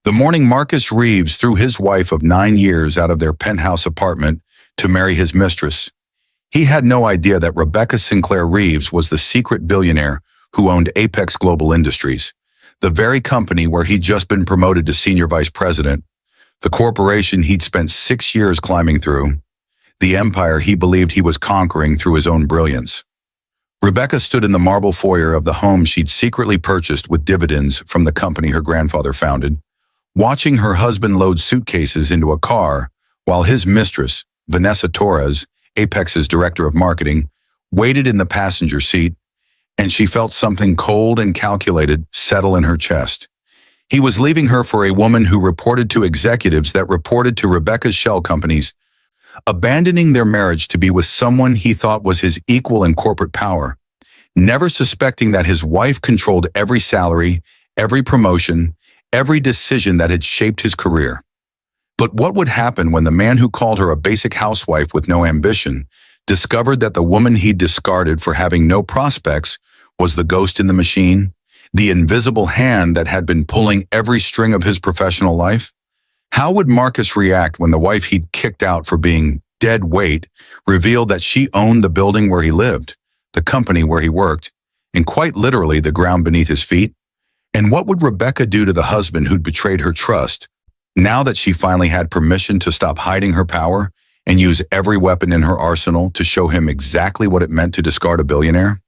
The morning Marcus Reeves threw his wife of 9 years out of their penthouse apartment to marry his mistress, he had no idea that Rebecca Sinclair Reeves was the secret billionaire who owned Apex Global Industries, the very company where he'd just been promoted to senior vice president, the corporation he'd spent 6 years climbing through, the empire he believed he was conquering through his own brilliance. Rebecca stood in the marble foyer of the home she'd secretly purchased with dividends from the company her grandfather founded, watching her husband load suitcases into a car while his mistress, Vanessa Torres, Apex's director of marketing, waited in the passenger seat, and she felt something cold and calculated settle in her chest. He was leaving her for a woman who reported to executives that reported to Rebecca's shell companies, abandoning their marriage to be with someone he thought was his equal in corporate power, never suspecting that his wife controlled every salary, every promotion, every decision that had shaped his career. But what would happen when the man who called her a basic housewife with no ambition discovered that the woman he'd discarded for having no prospects was the ghost in the machine, the invisible hand that had been pulling every string of his professional life? How would Marcus react when the wife he'd kicked out for being dead weight revealed that she owned the building where he lived, the company where he worked, and quite literally the ground beneath his feet? And what would Rebecca do to the husband who'd betrayed her trust, now that she finally had permission to stop hiding her power and use every weapon in her arsenal to show him exactly what it meant to discard a billionaire?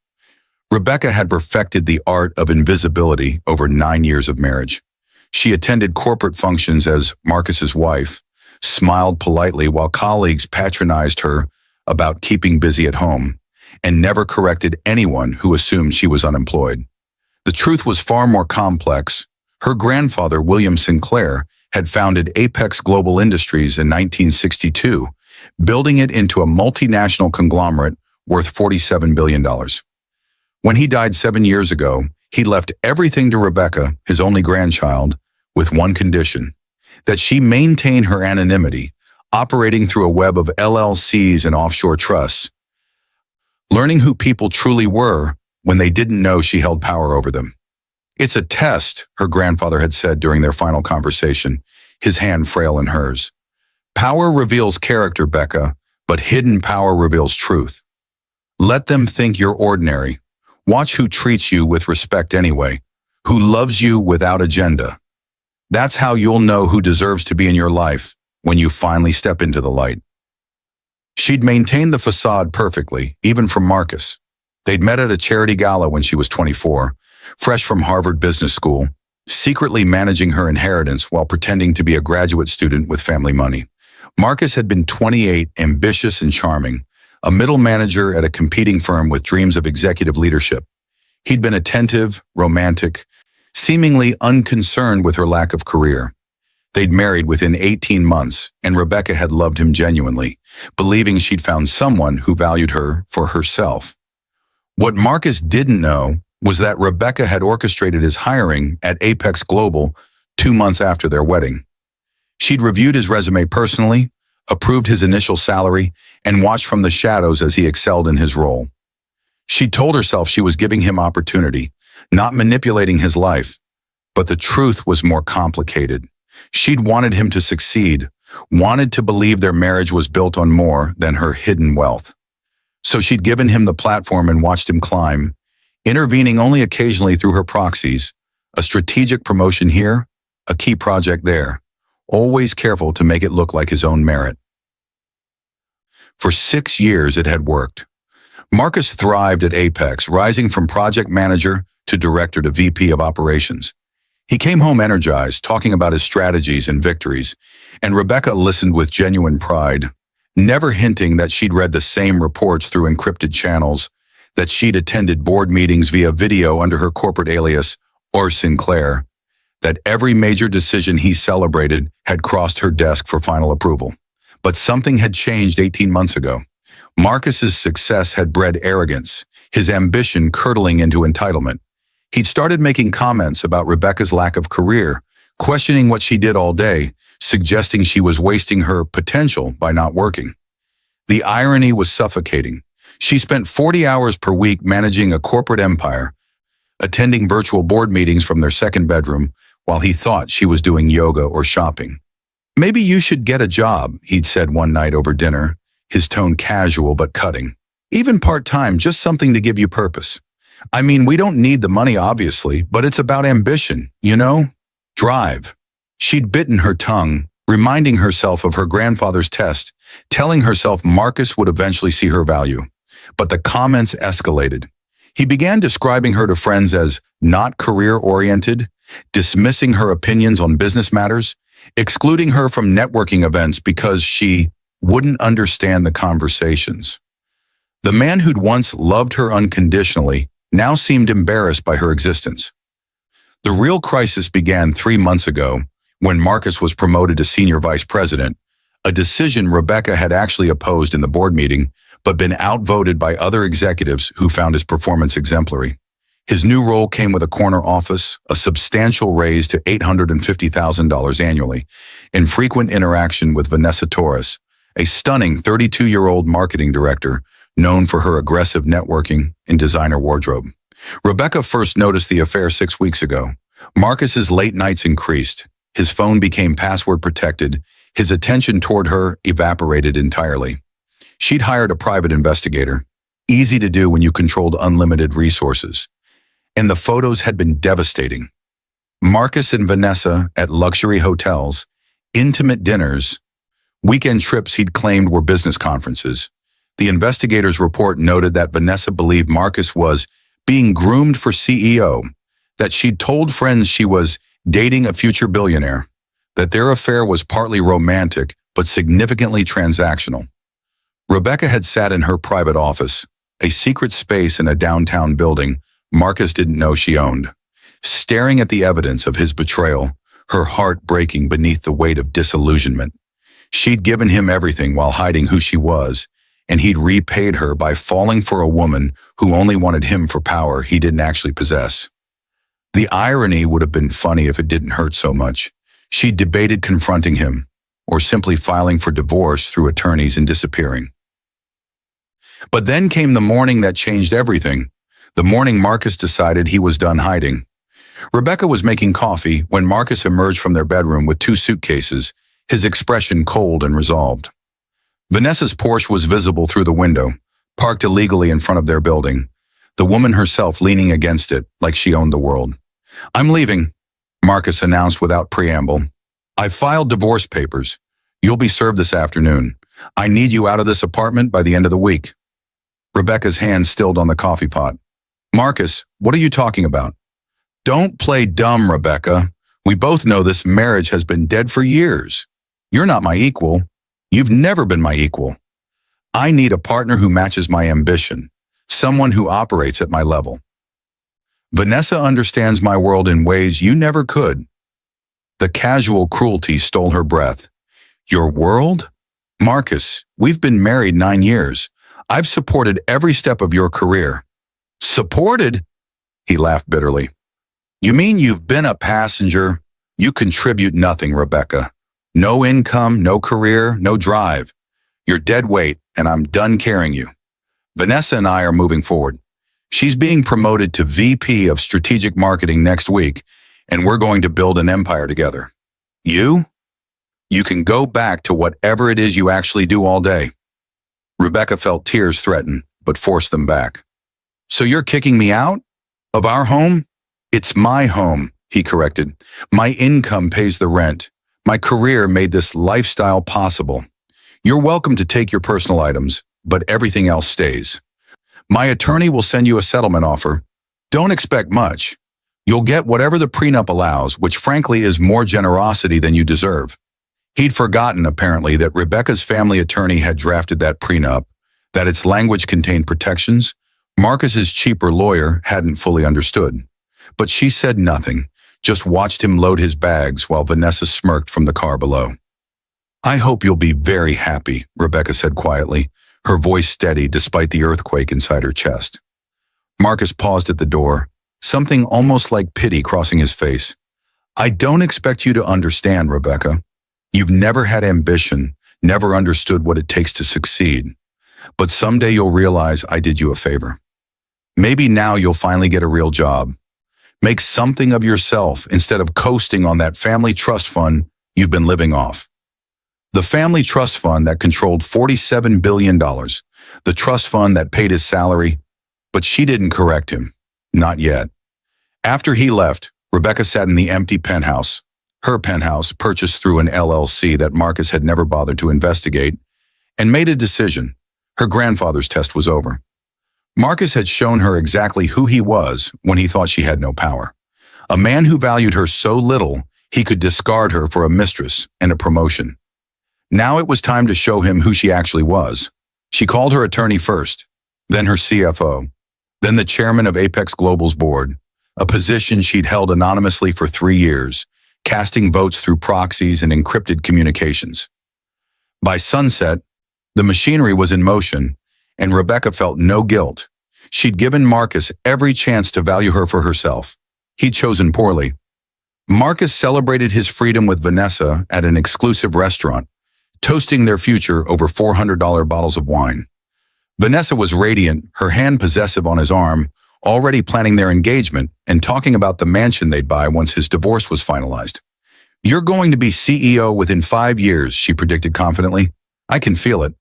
Rebecca had perfected the art of invisibility over 9 years of marriage. She attended corporate functions as Marcus's wife, smiled politely while colleagues patronized her about keeping busy at home, and never corrected anyone who assumed she was unemployed. The truth was far more complex. Her grandfather, William Sinclair, had founded Apex Global Industries in 1962, building it into a multinational conglomerate worth $47 billion. When he died 7 years ago, he left everything to Rebecca, his only grandchild, with one condition: that she maintain her anonymity, operating through a web of LLCs and offshore trusts, learning who people truly were when they didn't know she held power over them. "It's a test," her grandfather had said during their final conversation, his hand frail in hers. "Power reveals character, Becca, but hidden power reveals truth. Let them think you're ordinary. Watch who treats you with respect anyway, who loves you without agenda. That's how you'll know who deserves to be in your life when you finally step into the light." She'd maintained the facade perfectly, even from Marcus. They'd met at a charity gala when she was 24, fresh from Harvard Business School, secretly managing her inheritance while pretending to be a graduate student with family money. Marcus had been 28, ambitious and charming, a middle manager at a competing firm with dreams of executive leadership. He'd been attentive, romantic, seemingly unconcerned with her lack of career. They'd married within 18 months, and Rebecca had loved him genuinely, believing she'd found someone who valued her for herself. What Marcus didn't know was that Rebecca had orchestrated his hiring at Apex Global 2 months after their wedding. She'd reviewed his resume personally, approved his initial salary, and watched from the shadows as he excelled in his role. She told herself she was giving him opportunity, not manipulating his life. But the truth was more complicated. She'd wanted him to succeed, wanted to believe their marriage was built on more than her hidden wealth. So she'd given him the platform and watched him climb, intervening only occasionally through her proxies, a strategic promotion here, a key project there, always careful to make it look like his own merit. For 6 years it had worked. Marcus thrived at Apex, rising from project manager to director to VP of operations. He came home energized, talking about his strategies and victories, and Rebecca listened with genuine pride, never hinting that she'd read the same reports through encrypted channels, that she'd attended board meetings via video under her corporate alias, or Sinclair, that every major decision he celebrated had crossed her desk for final approval. But something had changed 18 months ago. Marcus's success had bred arrogance, his ambition curdling into entitlement. He'd started making comments about Rebecca's lack of career, questioning what she did all day, suggesting she was wasting her potential by not working. The irony was suffocating. She spent 40 hours per week managing a corporate empire, attending virtual board meetings from their second bedroom, while he thought she was doing yoga or shopping. Maybe you should get a job, he'd said one night over dinner, his tone casual but cutting. Even part-time, just something to give you purpose. I mean, we don't need the money, obviously, but it's about ambition, you know? Drive. She'd bitten her tongue, reminding herself of her grandfather's test, telling herself Marcus would eventually see her value. But the comments escalated. He began describing her to friends as not career-oriented, dismissing her opinions on business matters, excluding her from networking events because she wouldn't understand the conversations. The man who'd once loved her unconditionally now seemed embarrassed by her existence. The real crisis began 3 months ago when Marcus was promoted to senior vice president, a decision Rebecca had actually opposed in the board meeting, but been outvoted by other executives who found his performance exemplary. His new role came with a corner office, a substantial raise to $850,000 annually, and frequent interaction with Vanessa Torres, a stunning 32-year-old marketing director known for her aggressive networking and designer wardrobe. Rebecca first noticed the affair 6 weeks ago. Marcus's late nights increased. His phone became password protected. His attention toward her evaporated entirely. She'd hired a private investigator, easy to do when you controlled unlimited resources. And the photos had been devastating. Marcus and Vanessa at luxury hotels, intimate dinners, weekend trips he'd claimed were business conferences. The investigator's report noted that Vanessa believed Marcus was being groomed for CEO, that she'd told friends she was dating a future billionaire, that their affair was partly romantic but significantly transactional. Rebecca had sat in her private office, a secret space in a downtown building Marcus didn't know she owned, staring at the evidence of his betrayal, her heart breaking beneath the weight of disillusionment. She'd given him everything while hiding who she was, and he'd repaid her by falling for a woman who only wanted him for power he didn't actually possess. The irony would have been funny if it didn't hurt so much. She debated confronting him, or simply filing for divorce through attorneys and disappearing. But then came the morning that changed everything, the morning Marcus decided he was done hiding. Rebecca was making coffee when Marcus emerged from their bedroom with 2 suitcases, his expression cold and resolved. Vanessa's Porsche was visible through the window, parked illegally in front of their building, the woman herself leaning against it like she owned the world. "I'm leaving," Marcus announced without preamble. "I filed divorce papers. You'll be served this afternoon. I need you out of this apartment by the end of the week." Rebecca's hand stilled on the coffee pot. "Marcus, what are you talking about?" "Don't play dumb, Rebecca. We both know this marriage has been dead for years. You're not my equal. You've never been my equal. I need a partner who matches my ambition, someone who operates at my level. Vanessa understands my world in ways you never could." The casual cruelty stole her breath. "Your world? Marcus, we've been married 9 years. I've supported every step of your career." "Supported?" He laughed bitterly. "You mean you've been a passenger? You contribute nothing, Rebecca. No income, no career, no drive. You're dead weight, and I'm done carrying you. Vanessa and I are moving forward. She's being promoted to VP of Strategic Marketing next week, and we're going to build an empire together. You? You can go back to whatever it is you actually do all day." Rebecca felt tears threaten, but forced them back. "So you're kicking me out? Of our home?" "It's my home," he corrected. "My income pays the rent. My career made this lifestyle possible. You're welcome to take your personal items, but everything else stays. My attorney will send you a settlement offer. Don't expect much. You'll get whatever the prenup allows, which frankly is more generosity than you deserve." He'd forgotten, apparently, that Rebecca's family attorney had drafted that prenup, that its language contained protections Marcus's cheaper lawyer hadn't fully understood. But she said nothing, just watched him load his bags while Vanessa smirked from the car below. "I hope you'll be very happy," Rebecca said quietly, her voice steady despite the earthquake inside her chest. Marcus paused at the door, something almost like pity crossing his face. "I don't expect you to understand, Rebecca. You've never had ambition, never understood what it takes to succeed. But someday you'll realize I did you a favor. Maybe now you'll finally get a real job. Make something of yourself instead of coasting on that family trust fund you've been living off. The family trust fund that controlled $47 billion, the trust fund that paid his salary, but she didn't correct him. Not yet. After he left, Rebecca sat in the empty penthouse, her penthouse purchased through an LLC that Marcus had never bothered to investigate, and made a decision. Her grandfather's test was over. Marcus had shown her exactly who he was when he thought she had no power. A man who valued her so little he could discard her for a mistress and a promotion. Now it was time to show him who she actually was. She called her attorney first, then her CFO, then the chairman of Apex Global's board, a position she'd held anonymously for 3 years, casting votes through proxies and encrypted communications. By sunset, the machinery was in motion, and Rebecca felt no guilt. She'd given Marcus every chance to value her for herself. He'd chosen poorly. Marcus celebrated his freedom with Vanessa at an exclusive restaurant, toasting their future over $400 bottles of wine. Vanessa was radiant, her hand possessive on his arm, already planning their engagement and talking about the mansion they'd buy once his divorce was finalized. "You're going to be CEO within 5 years," she predicted confidently. "I can feel it.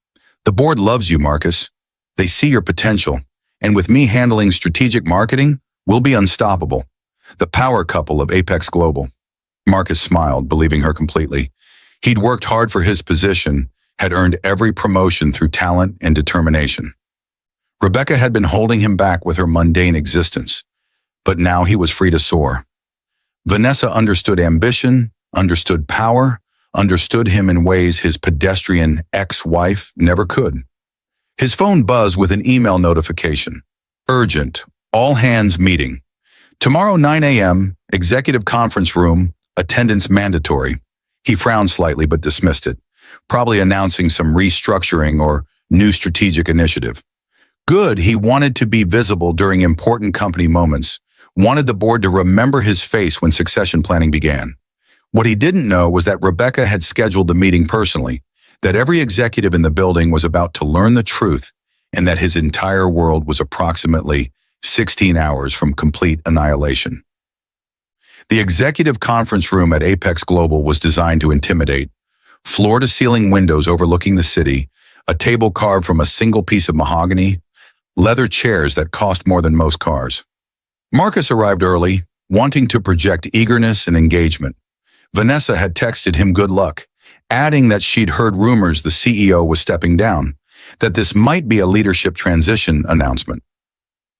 The board loves you, Marcus. They see your potential, and with me handling strategic marketing, we'll be unstoppable. The power couple of Apex Global." Marcus smiled, believing her completely. He'd worked hard for his position, had earned every promotion through talent and determination. Rebecca had been holding him back with her mundane existence, but now he was free to soar. Vanessa understood ambition, understood power, understood him in ways his pedestrian ex-wife never could. His phone buzzed with an email notification. Urgent, all hands meeting. Tomorrow 9 a.m., executive conference room, attendance mandatory. He frowned slightly but dismissed it, probably announcing some restructuring or new strategic initiative. Good, he wanted to be visible during important company moments, wanted the board to remember his face when succession planning began. What he didn't know was that Rebecca had scheduled the meeting personally, that every executive in the building was about to learn the truth, and that his entire world was approximately 16 hours from complete annihilation. The executive conference room at Apex Global was designed to intimidate. Floor-to-ceiling windows overlooking the city, a table carved from a single piece of mahogany, leather chairs that cost more than most cars. Marcus arrived early, wanting to project eagerness and engagement. Vanessa had texted him good luck, adding that she'd heard rumors the CEO was stepping down, that this might be a leadership transition announcement.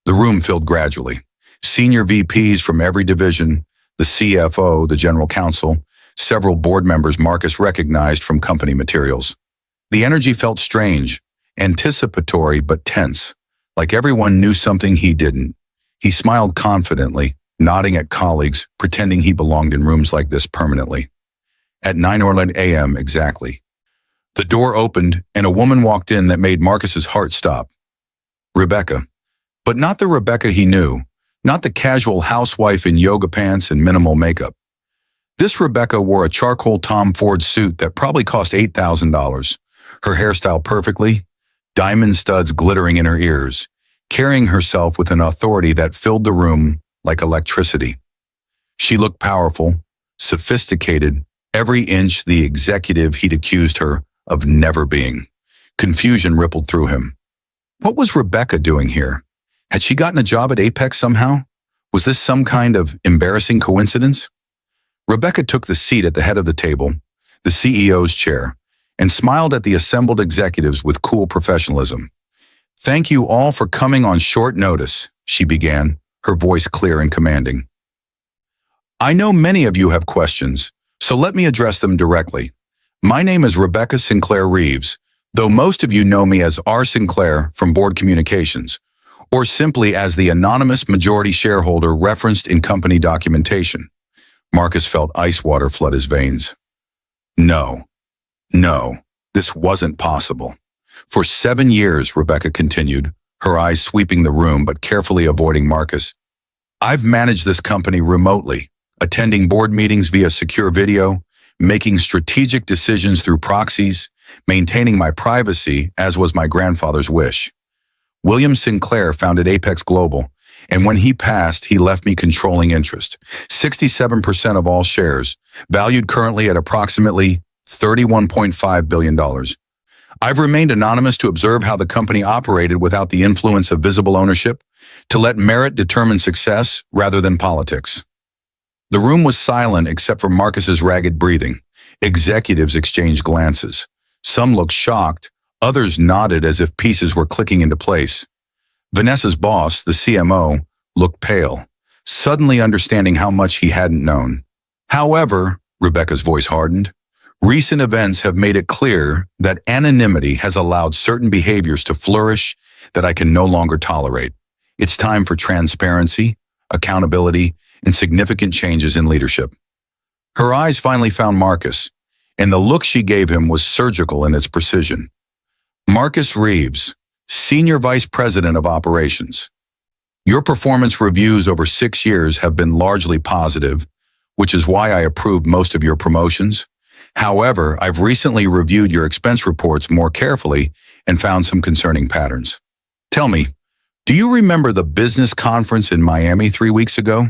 The room filled gradually. Senior VPs from every division, the CFO, the general counsel, several board members Marcus recognized from company materials. The energy felt strange, anticipatory but tense, like everyone knew something he didn't. He smiled confidently, nodding at colleagues, pretending he belonged in rooms like this permanently. At 9:11 a.m. exactly, the door opened and a woman walked in that made Marcus's heart stop. Rebecca. But not the Rebecca he knew, not the casual housewife in yoga pants and minimal makeup. This Rebecca wore a charcoal Tom Ford suit that probably cost $8,000, her hairstyle perfectly, diamond studs glittering in her ears, carrying herself with an authority that filled the room like electricity. She looked powerful, sophisticated, every inch the executive he'd accused her of never being. Confusion rippled through him. What was Rebecca doing here? Had she gotten a job at Apex somehow? Was this some kind of embarrassing coincidence? Rebecca took the seat at the head of the table, the CEO's chair, and smiled at the assembled executives with cool professionalism. "Thank you all for coming on short notice," she began, her voice clear and commanding. "I know many of you have questions, so let me address them directly. My name is Rebecca Sinclair Reeves, though most of you know me as R. Sinclair from Board Communications, or simply as the anonymous majority shareholder referenced in company documentation." Marcus felt ice water flood his veins. No, this wasn't possible. "For 7 years," Rebecca continued, her eyes sweeping the room but carefully avoiding Marcus, "I've managed this company remotely, attending board meetings via secure video, making strategic decisions through proxies, maintaining my privacy as was my grandfather's wish. William Sinclair founded Apex Global, And when he passed, he left me controlling interest. 67% of all shares, valued currently at approximately $31.5 billion. I've remained anonymous to observe how the company operated without the influence of visible ownership, to let merit determine success rather than politics. The room was silent except for Marcus's ragged breathing. Executives exchanged glances. Some looked shocked, others nodded as if pieces were clicking into place. Vanessa's boss, the CMO, looked pale, suddenly understanding how much he hadn't known. However, Rebecca's voice hardened, recent events have made it clear that anonymity has allowed certain behaviors to flourish that I can no longer tolerate. It's time for transparency, accountability, and significant changes in leadership. Her eyes finally found Marcus, and the look she gave him was surgical in its precision. Marcus Reeves, Senior Vice President of Operations. Your performance reviews over 6 years have been largely positive, which is why I approved most of your promotions. However, I've recently reviewed your expense reports more carefully and found some concerning patterns. Tell me, do you remember the business conference in Miami 3 weeks ago?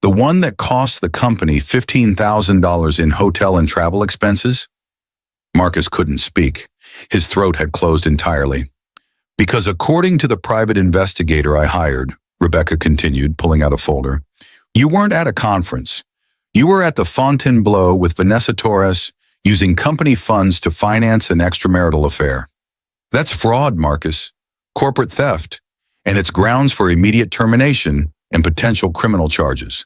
The one that cost the company $15,000 in hotel and travel expenses? Marcus couldn't speak. His throat had closed entirely. Because according to the private investigator I hired, Rebecca continued, pulling out a folder, you weren't at a conference. You were at the Fontainebleau with Vanessa Torres, using company funds to finance an extramarital affair. That's fraud, Marcus. Corporate theft. And it's grounds for immediate termination and potential criminal charges.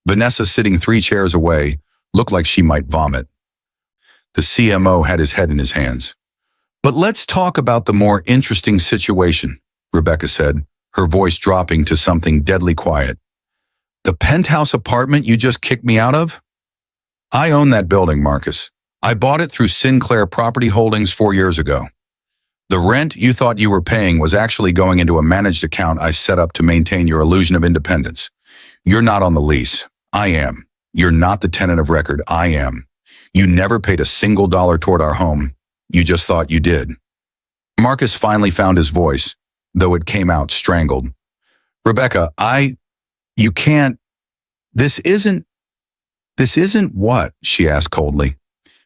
Vanessa, sitting 3 chairs away, looked like she might vomit. The CMO had his head in his hands. But let's talk about the more interesting situation, Rebecca said, her voice dropping to something deadly quiet. The penthouse apartment you just kicked me out of? I own that building, Marcus. I bought it through Sinclair Property Holdings 4 years ago. The rent you thought you were paying was actually going into a managed account I set up to maintain your illusion of independence. You're not on the lease. I am. You're not the tenant of record. I am. You never paid a single dollar toward our home. You just thought you did. Marcus finally found his voice, though it came out strangled. Rebecca, you can't, this isn't what? She asked coldly.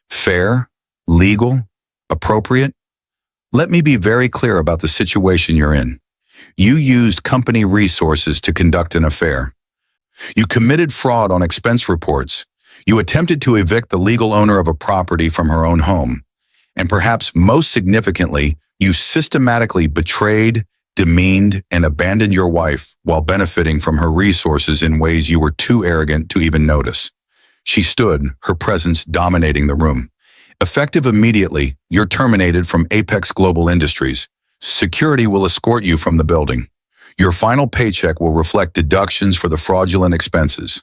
Fair? Legal? Appropriate? Let me be very clear about the situation you're in. You used company resources to conduct an affair. You committed fraud on expense reports. You attempted to evict the legal owner of a property from her own home. And perhaps most significantly, you systematically betrayed, demeaned, and abandoned your wife while benefiting from her resources in ways you were too arrogant to even notice. She stood, her presence dominating the room. Effective immediately, you're terminated from Apex Global Industries. Security will escort you from the building. Your final paycheck will reflect deductions for the fraudulent expenses.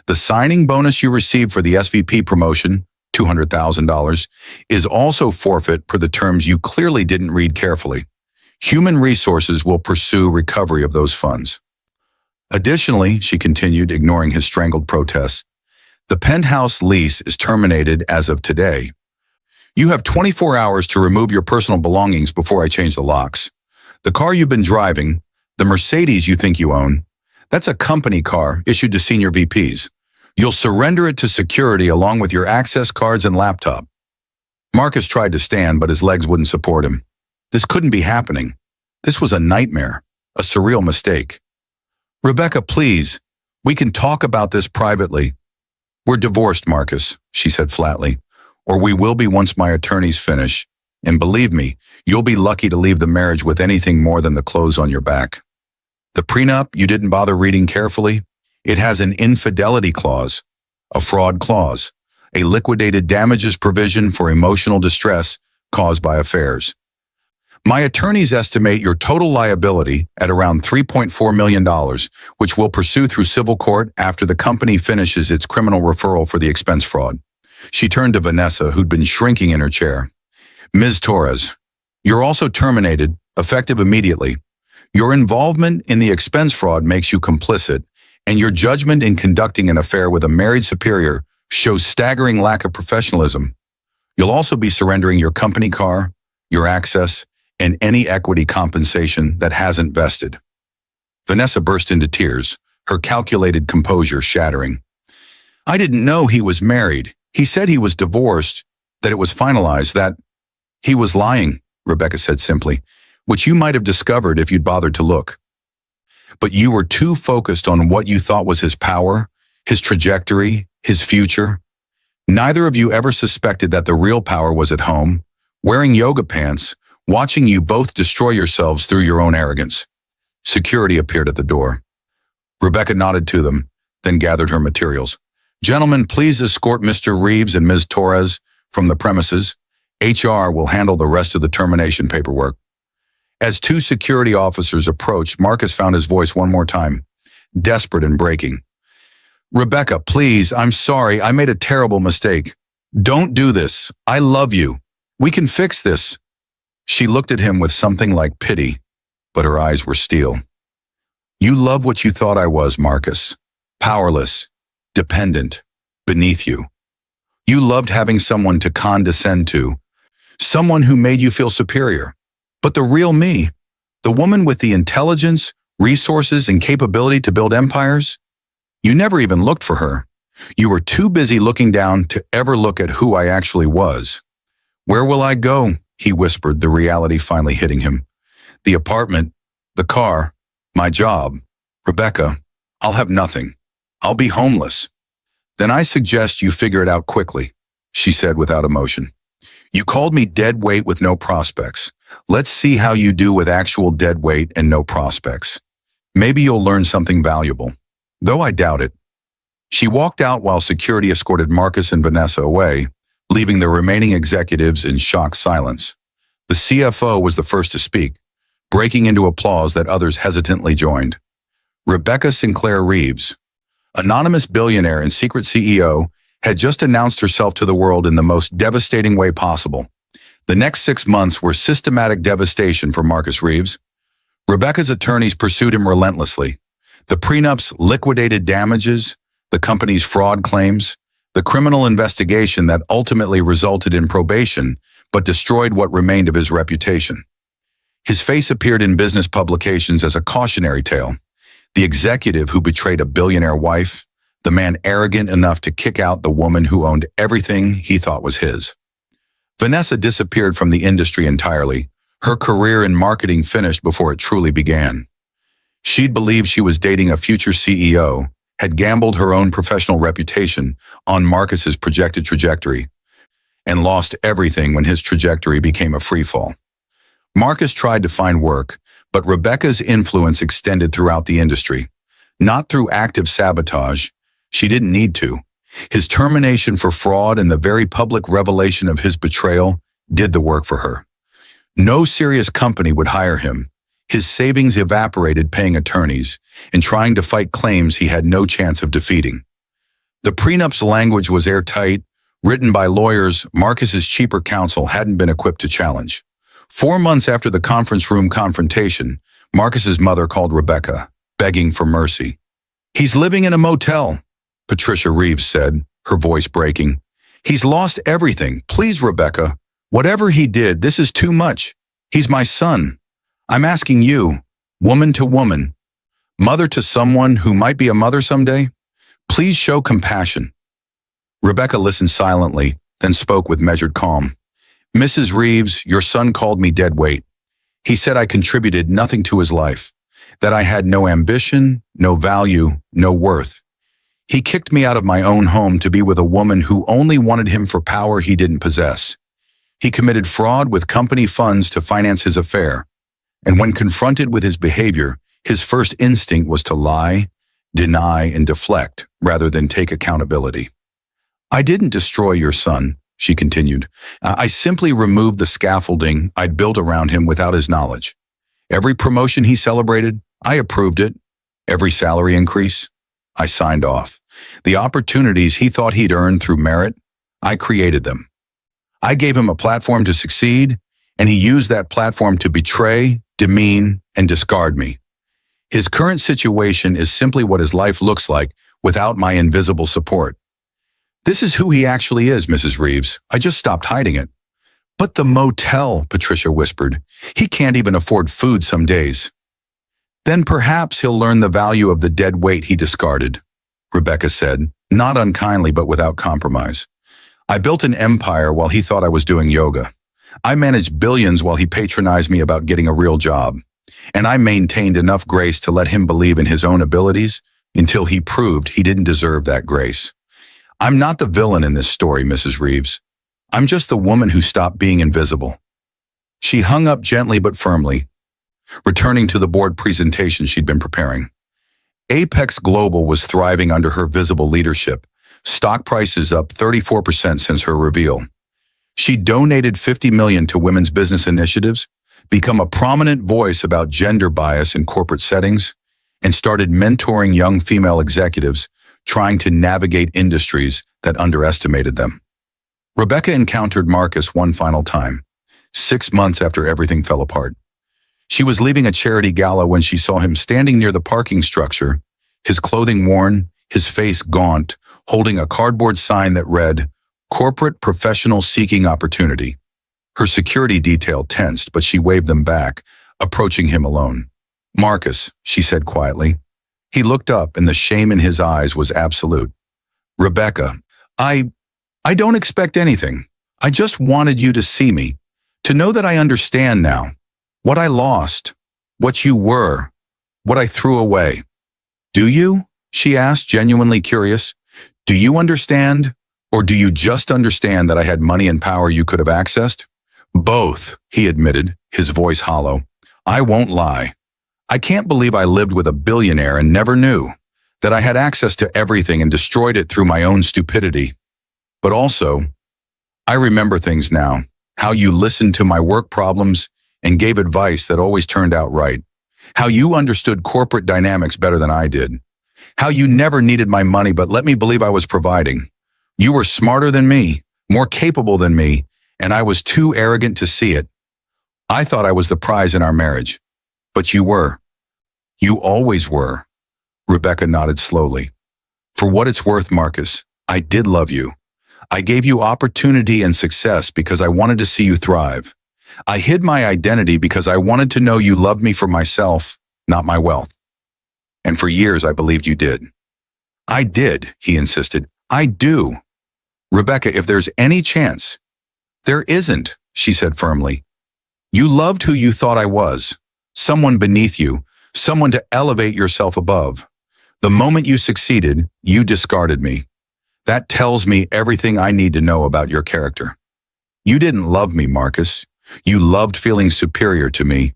The signing bonus you received for the SVP promotion, $200,000, is also forfeit per the terms you clearly didn't read carefully. Human resources will pursue recovery of those funds. Additionally, she continued, ignoring his strangled protests, the penthouse lease is terminated as of today. You have 24 hours to remove your personal belongings before I change the locks. The car you've been driving, the Mercedes you think you own, that's a company car issued to senior VPs. You'll surrender it to security along with your access cards and laptop. Marcus tried to stand, but his legs wouldn't support him. This couldn't be happening. This was a nightmare, a surreal mistake. Rebecca, please, we can talk about this privately. We're divorced, Marcus, she said flatly, or we will be once my attorneys finish. And believe me, you'll be lucky to leave the marriage with anything more than the clothes on your back. The prenup you didn't bother reading carefully? It has an infidelity clause, a fraud clause, a liquidated damages provision for emotional distress caused by affairs. My attorneys estimate your total liability at around $3.4 million, which we'll pursue through civil court after the company finishes its criminal referral for the expense fraud. She turned to Vanessa, who'd been shrinking in her chair. Ms. Torres, you're also terminated, effective immediately. Your involvement in the expense fraud makes you complicit, and your judgment in conducting an affair with a married superior shows staggering lack of professionalism. You'll also be surrendering your company car, your access, and any equity compensation that hasn't vested. Vanessa burst into tears, her calculated composure shattering. I didn't know he was married. He said he was divorced, that it was finalized, that he was lying, Rebecca said simply, which you might have discovered if you'd bothered to look. But you were too focused on what you thought was his power, his trajectory, his future. Neither of you ever suspected that the real power was at home, wearing yoga pants, watching you both destroy yourselves through your own arrogance. Security appeared at the door. Rebecca nodded to them, then gathered her materials. Gentlemen, please escort Mr. Reeves and Ms. Torres from the premises. HR will handle the rest of the termination paperwork. As two security officers approached, Marcus found his voice one more time, desperate and breaking. Rebecca, please, I'm sorry, I made a terrible mistake. Don't do this. I love you. We can fix this. She looked at him with something like pity, but her eyes were steel. You love what you thought I was, Marcus. Powerless, dependent, beneath you. You loved having someone to condescend to, someone who made you feel superior. But the real me, the woman with the intelligence, resources, and capability to build empires, you never even looked for her. You were too busy looking down to ever look at who I actually was. Where will I go? He whispered, the reality finally hitting him. The apartment, the car, my job. Rebecca, I'll have nothing. I'll be homeless. Then I suggest you figure it out quickly, she said without emotion. You called me dead weight with no prospects. Let's see how you do with actual dead weight and no prospects. Maybe you'll learn something valuable, though I doubt it. She walked out while security escorted Marcus and Vanessa away, leaving the remaining executives in shocked silence. The CFO was the first to speak, breaking into applause that others hesitantly joined. Rebecca Sinclair Reeves, anonymous billionaire and secret CEO, had just announced herself to the world in the most devastating way possible. The next 6 months were systematic devastation for Marcus Reeves. Rebecca's attorneys pursued him relentlessly. The prenups liquidated damages, the company's fraud claims, the criminal investigation that ultimately resulted in probation but destroyed what remained of his reputation. His face appeared in business publications as a cautionary tale. The executive who betrayed a billionaire wife, the man arrogant enough to kick out the woman who owned everything he thought was his. Vanessa disappeared from the industry entirely. Her career in marketing finished before it truly began. She'd believed she was dating a future CEO, had gambled her own professional reputation on Marcus's projected trajectory, and lost everything when his trajectory became a freefall. Marcus tried to find work, but Rebecca's influence extended throughout the industry. Not through active sabotage, she didn't need to. His termination for fraud and the very public revelation of his betrayal did the work for her. No serious company would hire him. His savings evaporated paying attorneys and trying to fight claims he had no chance of defeating. The prenup's language was airtight, written by lawyers Marcus's cheaper counsel hadn't been equipped to challenge. 4 months after the conference room confrontation, Marcus's mother called Rebecca, begging for mercy. He's living in a motel, Patricia Reeves said, her voice breaking. He's lost everything. Please, Rebecca, whatever he did, this is too much. He's my son. I'm asking you, woman to woman, mother to someone who might be a mother someday, please show compassion. Rebecca listened silently, then spoke with measured calm. Mrs. Reeves, your son called me dead weight. He said I contributed nothing to his life, that I had no ambition, no value, no worth. He kicked me out of my own home to be with a woman who only wanted him for power he didn't possess. He committed fraud with company funds to finance his affair, and when confronted with his behavior, his first instinct was to lie, deny, and deflect rather than take accountability. I didn't destroy your son, she continued. I simply removed the scaffolding I'd built around him without his knowledge. Every promotion he celebrated, I approved it. Every salary increase, I signed off. The opportunities he thought he'd earned through merit, I created them. I gave him a platform to succeed, and he used that platform to betray, demean, and discard me. His current situation is simply what his life looks like without my invisible support. This is who he actually is, Mrs. Reeves. I just stopped hiding it. But the motel, Patricia whispered. He can't even afford food some days. Then perhaps he'll learn the value of the dead weight he discarded, Rebecca said, not unkindly but without compromise. I built an empire while he thought I was doing yoga. I managed billions while he patronized me about getting a real job. And I maintained enough grace to let him believe in his own abilities until he proved he didn't deserve that grace. I'm not the villain in this story, Mrs. Reeves. I'm just the woman who stopped being invisible. She hung up gently but firmly, returning to the board presentation she'd been preparing. Apex Global was thriving under her visible leadership, stock prices up 34% since her reveal. She donated $50 million to women's business initiatives, become a prominent voice about gender bias in corporate settings, and started mentoring young female executives trying to navigate industries that underestimated them. Rebecca encountered Marcus one final time, 6 months after everything fell apart. She was leaving a charity gala when she saw him standing near the parking structure, his clothing worn, his face gaunt, holding a cardboard sign that read, "Corporate Professional Seeking Opportunity." Her security detail tensed, but she waved them back, approaching him alone. "Marcus," she said quietly. He looked up, and the shame in his eyes was absolute. "Rebecca, I don't expect anything. I just wanted you to see me, to know that I understand now. What I lost, what you were, what I threw away." "Do you?" she asked, genuinely curious. "Do you understand, or do you just understand that I had money and power you could have accessed?" "Both," he admitted, his voice hollow. "I won't lie. I can't believe I lived with a billionaire and never knew, that I had access to everything and destroyed it through my own stupidity. But also, I remember things now, how you listened to my work problems and gave advice that always turned out right. How you understood corporate dynamics better than I did. How you never needed my money but let me believe I was providing. You were smarter than me, more capable than me, and I was too arrogant to see it. I thought I was the prize in our marriage. But you were. You always were." Rebecca nodded slowly. "For what it's worth, Marcus, I did love you. I gave you opportunity and success because I wanted to see you thrive. I hid my identity because I wanted to know you loved me for myself, not my wealth. And for years I believed you did." "I did," he insisted. "I do. Rebecca, if there's any chance—" "There isn't," she said firmly. "You loved who you thought I was, someone beneath you, someone to elevate yourself above. The moment you succeeded, you discarded me. That tells me everything I need to know about your character. You didn't love me, Marcus. You loved feeling superior to me.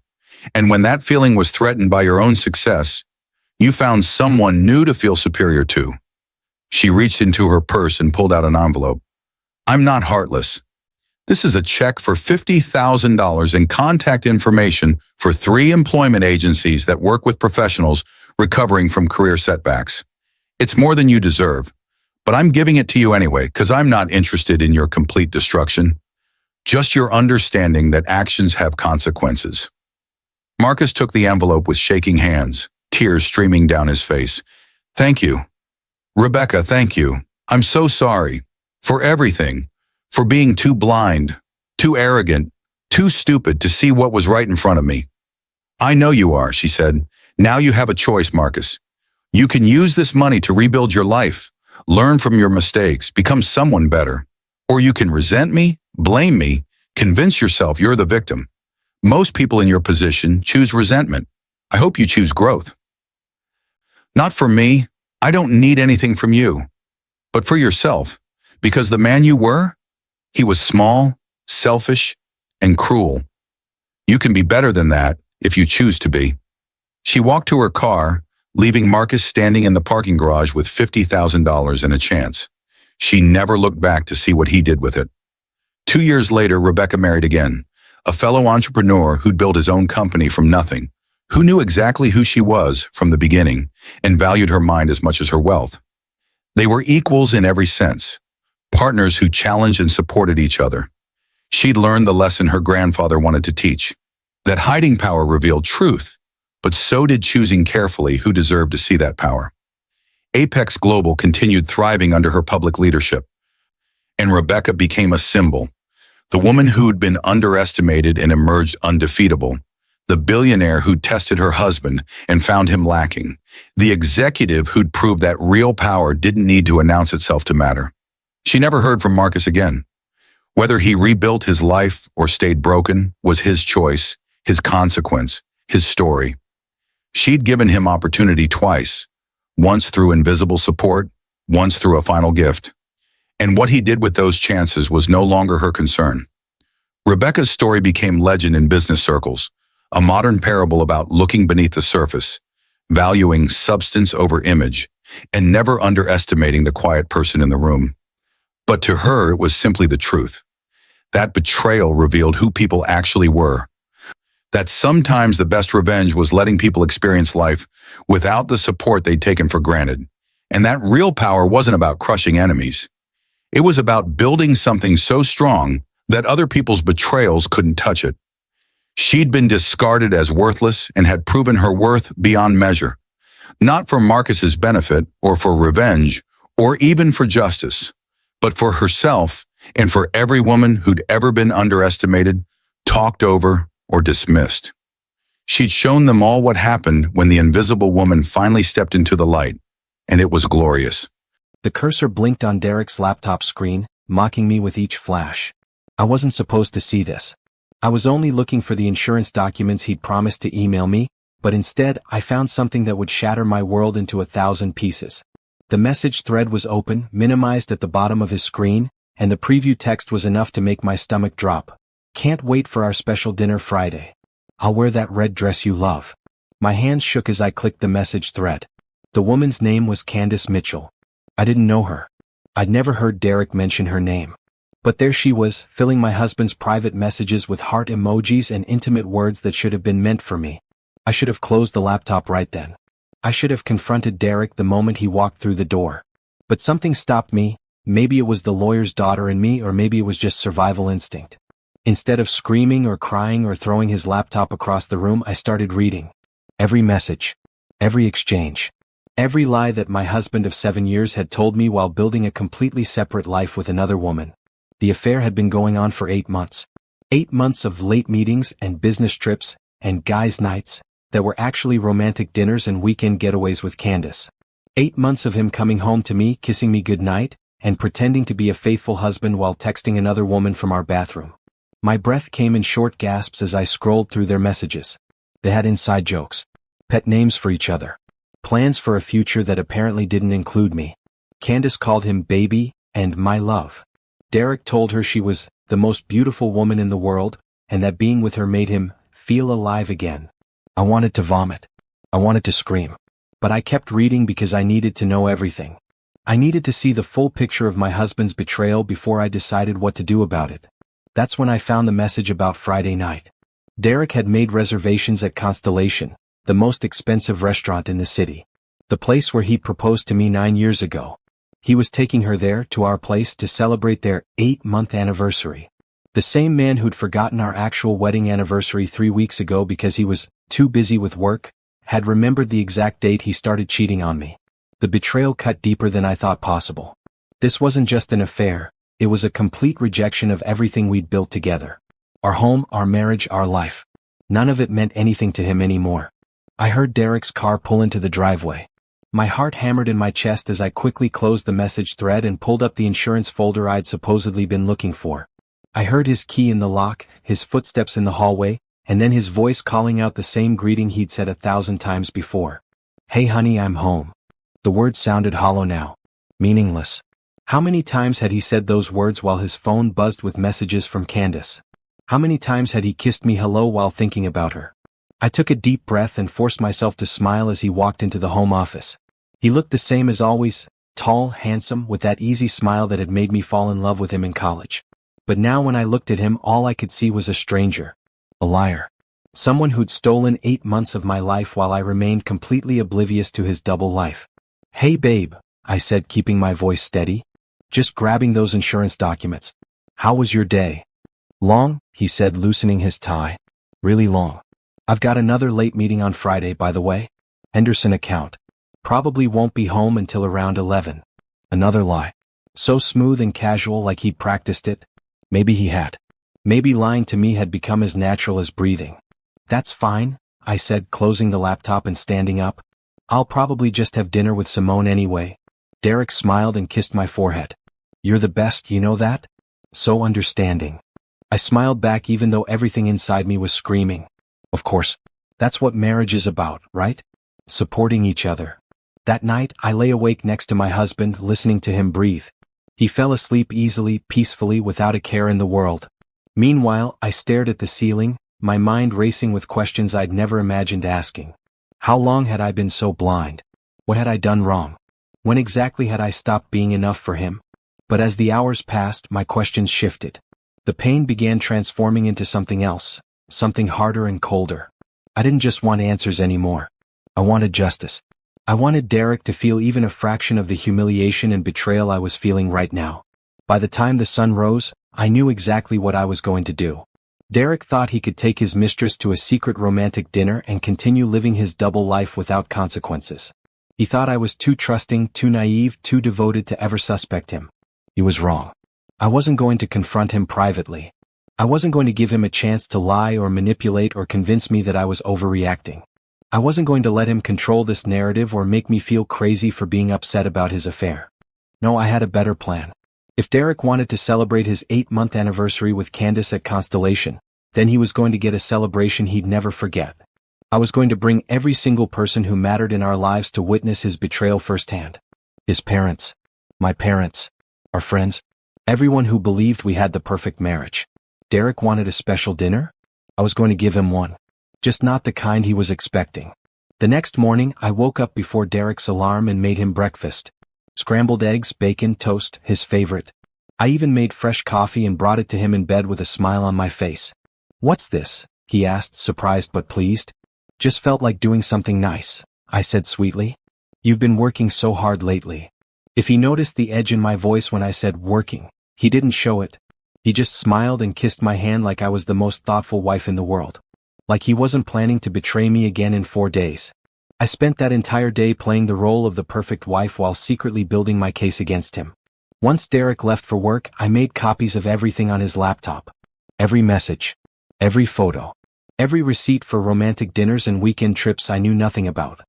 And when that feeling was threatened by your own success, you found someone new to feel superior to." She reached into her purse and pulled out an envelope. "I'm not heartless. This is a check for $50,000 in contact information for 3 employment agencies that work with professionals recovering from career setbacks. It's more than you deserve, but I'm giving it to you anyway because I'm not interested in your complete destruction. Just your understanding that actions have consequences." Marcus took the envelope with shaking hands, tears streaming down his face. "Thank you. Rebecca, thank you. I'm so sorry. For everything. For being too blind, too arrogant, too stupid to see what was right in front of me." "I know you are," she said. "Now you have a choice, Marcus. You can use this money to rebuild your life, learn from your mistakes, become someone better. Or you can resent me, blame me, convince yourself you're the victim. Most people in your position choose resentment. I hope you choose growth." "Not for me. I don't need anything from you. But for yourself, because the man you were, he was small, selfish, and cruel. You can be better than that if you choose to be." She walked to her car, leaving Marcus standing in the parking garage with $50,000 and a chance. She never looked back to see what he did with it. 2 years later, Rebecca married again, a fellow entrepreneur who'd built his own company from nothing, who knew exactly who she was from the beginning and valued her mind as much as her wealth. They were equals in every sense, partners who challenged and supported each other. She'd learned the lesson her grandfather wanted to teach, that hiding power revealed truth, but so did choosing carefully who deserved to see that power. Apex Global continued thriving under her public leadership, and Rebecca became a symbol, the woman who'd been underestimated and emerged undefeatable, The billionaire who'd tested her husband and found him lacking. The executive who'd proved that real power didn't need to announce itself to matter. She never heard from Marcus again. Whether he rebuilt his life or stayed broken was his choice, his consequence, his story. She'd given him opportunity twice, once through invisible support, once through a final gift. And what he did with those chances was no longer her concern. Rebecca's story became legend in business circles, a modern parable about looking beneath the surface, valuing substance over image, and never underestimating the quiet person in the room. But to her, it was simply the truth. That betrayal revealed who people actually were. That sometimes the best revenge was letting people experience life without the support they'd taken for granted. And that real power wasn't about crushing enemies. It was about building something so strong that other people's betrayals couldn't touch it. She'd been discarded as worthless and had proven her worth beyond measure, not for Marcus's benefit or for revenge or even for justice, but for herself and for every woman who'd ever been underestimated, talked over, or dismissed. She'd shown them all what happened when the invisible woman finally stepped into the light, and it was glorious. The cursor blinked on Derek's laptop screen, mocking me with each flash. I wasn't supposed to see this. I was only looking for the insurance documents he'd promised to email me, but instead I found something that would shatter my world into 1,000 pieces. The message thread was open, minimized at the bottom of his screen, and the preview text was enough to make my stomach drop. Can't wait for our special dinner Friday. I'll wear that red dress you love. My hands shook as I clicked the message thread. The woman's name was Candace Mitchell. I didn't know her. I'd never heard Derek mention her name. But there she was, filling my husband's private messages with heart emojis and intimate words that should have been meant for me. I should have closed the laptop right then. I should have confronted Derek the moment he walked through the door. But something stopped me. Maybe it was the lawyer's daughter in me, or maybe it was just survival instinct. Instead of screaming or crying or throwing his laptop across the room, I started reading. Every message. Every exchange. Every lie that my husband of 7 years had told me while building a completely separate life with another woman. The affair had been going on for 8 months. 8 months of late meetings and business trips and guys' nights that were actually romantic dinners and weekend getaways with Candace. 8 months of him coming home to me, kissing me goodnight, and pretending to be a faithful husband while texting another woman from our bathroom. My breath came in short gasps as I scrolled through their messages. They had inside jokes, pet names for each other, plans for a future that apparently didn't include me. Candace called him baby and my love. Derek told her she was the most beautiful woman in the world, and that being with her made him feel alive again. I wanted to vomit. I wanted to scream. But I kept reading because I needed to know everything. I needed to see the full picture of my husband's betrayal before I decided what to do about it. That's when I found the message about Friday night. Derek had made reservations at Constellation, the most expensive restaurant in the city. The place where he proposed to me 9 years ago. He was taking her there, to our place, to celebrate their 8-month anniversary. The same man who'd forgotten our actual wedding anniversary 3 weeks ago because he was too busy with work, had remembered the exact date he started cheating on me. The betrayal cut deeper than I thought possible. This wasn't just an affair, it was a complete rejection of everything we'd built together. Our home, our marriage, our life. None of it meant anything to him anymore. I heard Derek's car pull into the driveway. My heart hammered in my chest as I quickly closed the message thread and pulled up the insurance folder I'd supposedly been looking for. I heard his key in the lock, his footsteps in the hallway, and then his voice calling out the same greeting he'd said 1,000 times before. Hey honey, I'm home. The words sounded hollow now. Meaningless. How many times had he said those words while his phone buzzed with messages from Candace? How many times had he kissed me hello while thinking about her? I took a deep breath and forced myself to smile as he walked into the home office. He looked the same as always, tall, handsome, with that easy smile that had made me fall in love with him in college. But now when I looked at him, all I could see was a stranger. A liar. Someone who'd stolen 8 months of my life while I remained completely oblivious to his double life. Hey babe, I said, keeping my voice steady. Just grabbing those insurance documents. How was your day? Long, he said, loosening his tie. Really long. I've got another late meeting on Friday, by the way. Henderson account. Probably won't be home until around 11. Another lie. So smooth and casual, like he'd practiced it. Maybe he had. Maybe lying to me had become as natural as breathing. That's fine, I said, closing the laptop and standing up. I'll probably just have dinner with Simone anyway. Derek smiled and kissed my forehead. You're the best, you know that? So understanding. I smiled back even though everything inside me was screaming. Of course. That's what marriage is about, right? Supporting each other. That night, I lay awake next to my husband, listening to him breathe. He fell asleep easily, peacefully, without a care in the world. Meanwhile, I stared at the ceiling, my mind racing with questions I'd never imagined asking. How long had I been so blind? What had I done wrong? When exactly had I stopped being enough for him? But as the hours passed, my questions shifted. The pain began transforming into something else, something harder and colder. I didn't just want answers anymore. I wanted justice. I wanted Derek to feel even a fraction of the humiliation and betrayal I was feeling right now. By the time the sun rose, I knew exactly what I was going to do. Derek thought he could take his mistress to a secret romantic dinner and continue living his double life without consequences. He thought I was too trusting, too naive, too devoted to ever suspect him. He was wrong. I wasn't going to confront him privately. I wasn't going to give him a chance to lie or manipulate or convince me that I was overreacting. I wasn't going to let him control this narrative or make me feel crazy for being upset about his affair. No, I had a better plan. If Derek wanted to celebrate his 8-month anniversary with Candace at Constellation, then he was going to get a celebration he'd never forget. I was going to bring every single person who mattered in our lives to witness his betrayal firsthand. His parents, my parents, our friends, everyone who believed we had the perfect marriage. Derek wanted a special dinner? I was going to give him one. Just not the kind he was expecting. The next morning, I woke up before Derek's alarm and made him breakfast. Scrambled eggs, bacon, toast, his favorite. I even made fresh coffee and brought it to him in bed with a smile on my face. What's this? He asked, surprised but pleased. Just felt like doing something nice, I said sweetly. You've been working so hard lately. If he noticed the edge in my voice when I said working, he didn't show it. He just smiled and kissed my hand like I was the most thoughtful wife in the world. Like he wasn't planning to betray me again in 4 days. I spent that entire day playing the role of the perfect wife while secretly building my case against him. Once Derek left for work, I made copies of everything on his laptop. Every message. Every photo. Every receipt for romantic dinners and weekend trips I knew nothing about.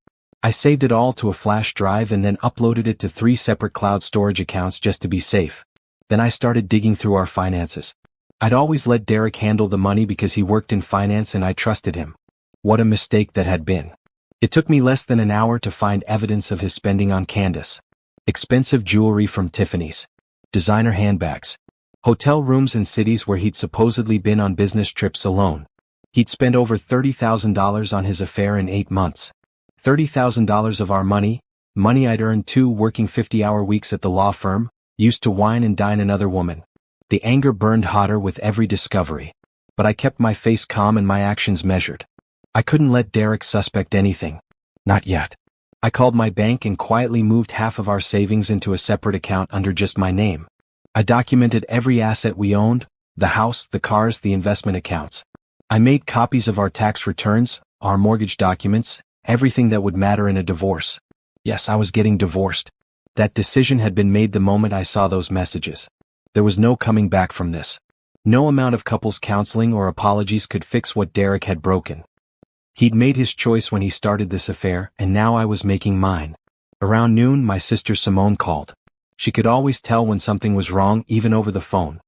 I saved it all to a flash drive and then uploaded it to 3 separate cloud storage accounts just to be safe. Then I started digging through our finances. I'd always let Derek handle the money because he worked in finance and I trusted him. What a mistake that had been. It took me less than an hour to find evidence of his spending on Candace. Expensive jewelry from Tiffany's. Designer handbags. Hotel rooms in cities where he'd supposedly been on business trips alone. He'd spent over $30,000 on his affair in 8 months. $30,000 of our money I'd earned too working 50-hour weeks at the law firm, used to wine and dine another woman. The anger burned hotter with every discovery. But I kept my face calm and my actions measured. I couldn't let Derek suspect anything. Not yet. I called my bank and quietly moved half of our savings into a separate account under just my name. I documented every asset we owned, the house, the cars, the investment accounts. I made copies of our tax returns, our mortgage documents, everything that would matter in a divorce. Yes, I was getting divorced. That decision had been made the moment I saw those messages. There was no coming back from this. No amount of couples counseling or apologies could fix what Derek had broken. He'd made his choice when he started this affair, and now I was making mine. Around noon, my sister Simone called. She could always tell when something was wrong, even over the phone.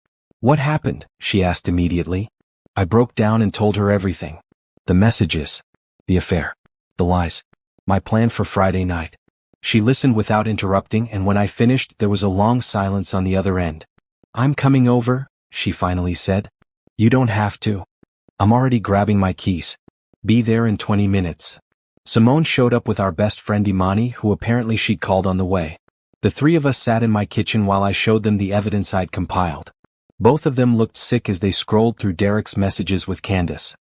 What happened? She asked immediately. I broke down and told her everything. The messages. The affair. The lies. My plan for Friday night. She listened without interrupting, and when I finished, there was a long silence on the other end. I'm coming over, she finally said. You don't have to. I'm already grabbing my keys. Be there in 20 minutes. Simone showed up with our best friend Imani, who apparently she'd called on the way. The 3 of us sat in my kitchen while I showed them the evidence I'd compiled. Both of them looked sick as they scrolled through Derek's messages with Candace.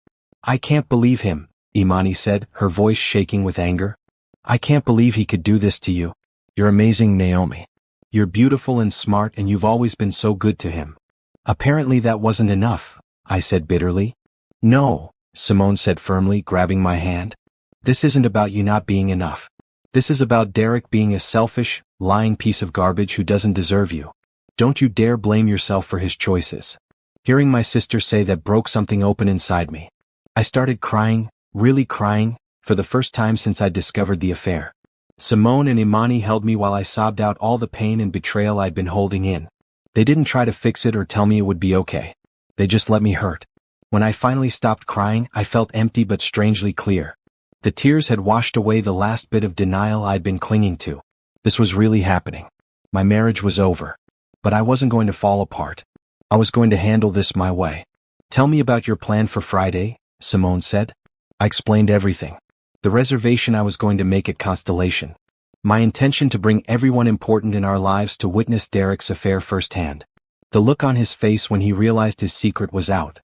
I can't believe him, Imani said, her voice shaking with anger. I can't believe he could do this to you. You're amazing, Naomi. You're beautiful and smart and you've always been so good to him. Apparently that wasn't enough, I said bitterly. No, Simone said firmly, grabbing my hand. This isn't about you not being enough. This is about Derek being a selfish, lying piece of garbage who doesn't deserve you. Don't you dare blame yourself for his choices. Hearing my sister say that broke something open inside me. I started crying, really crying, for the first time since I'd discovered the affair. Simone and Imani held me while I sobbed out all the pain and betrayal I'd been holding in. They didn't try to fix it or tell me it would be okay. They just let me hurt. When I finally stopped crying, I felt empty but strangely clear. The tears had washed away the last bit of denial I'd been clinging to. This was really happening. My marriage was over. But I wasn't going to fall apart. I was going to handle this my way. "Tell me about your plan for Friday," Simone said. I explained everything. The reservation I was going to make at Constellation. My intention to bring everyone important in our lives to witness Derek's affair firsthand. The look on his face when he realized his secret was out.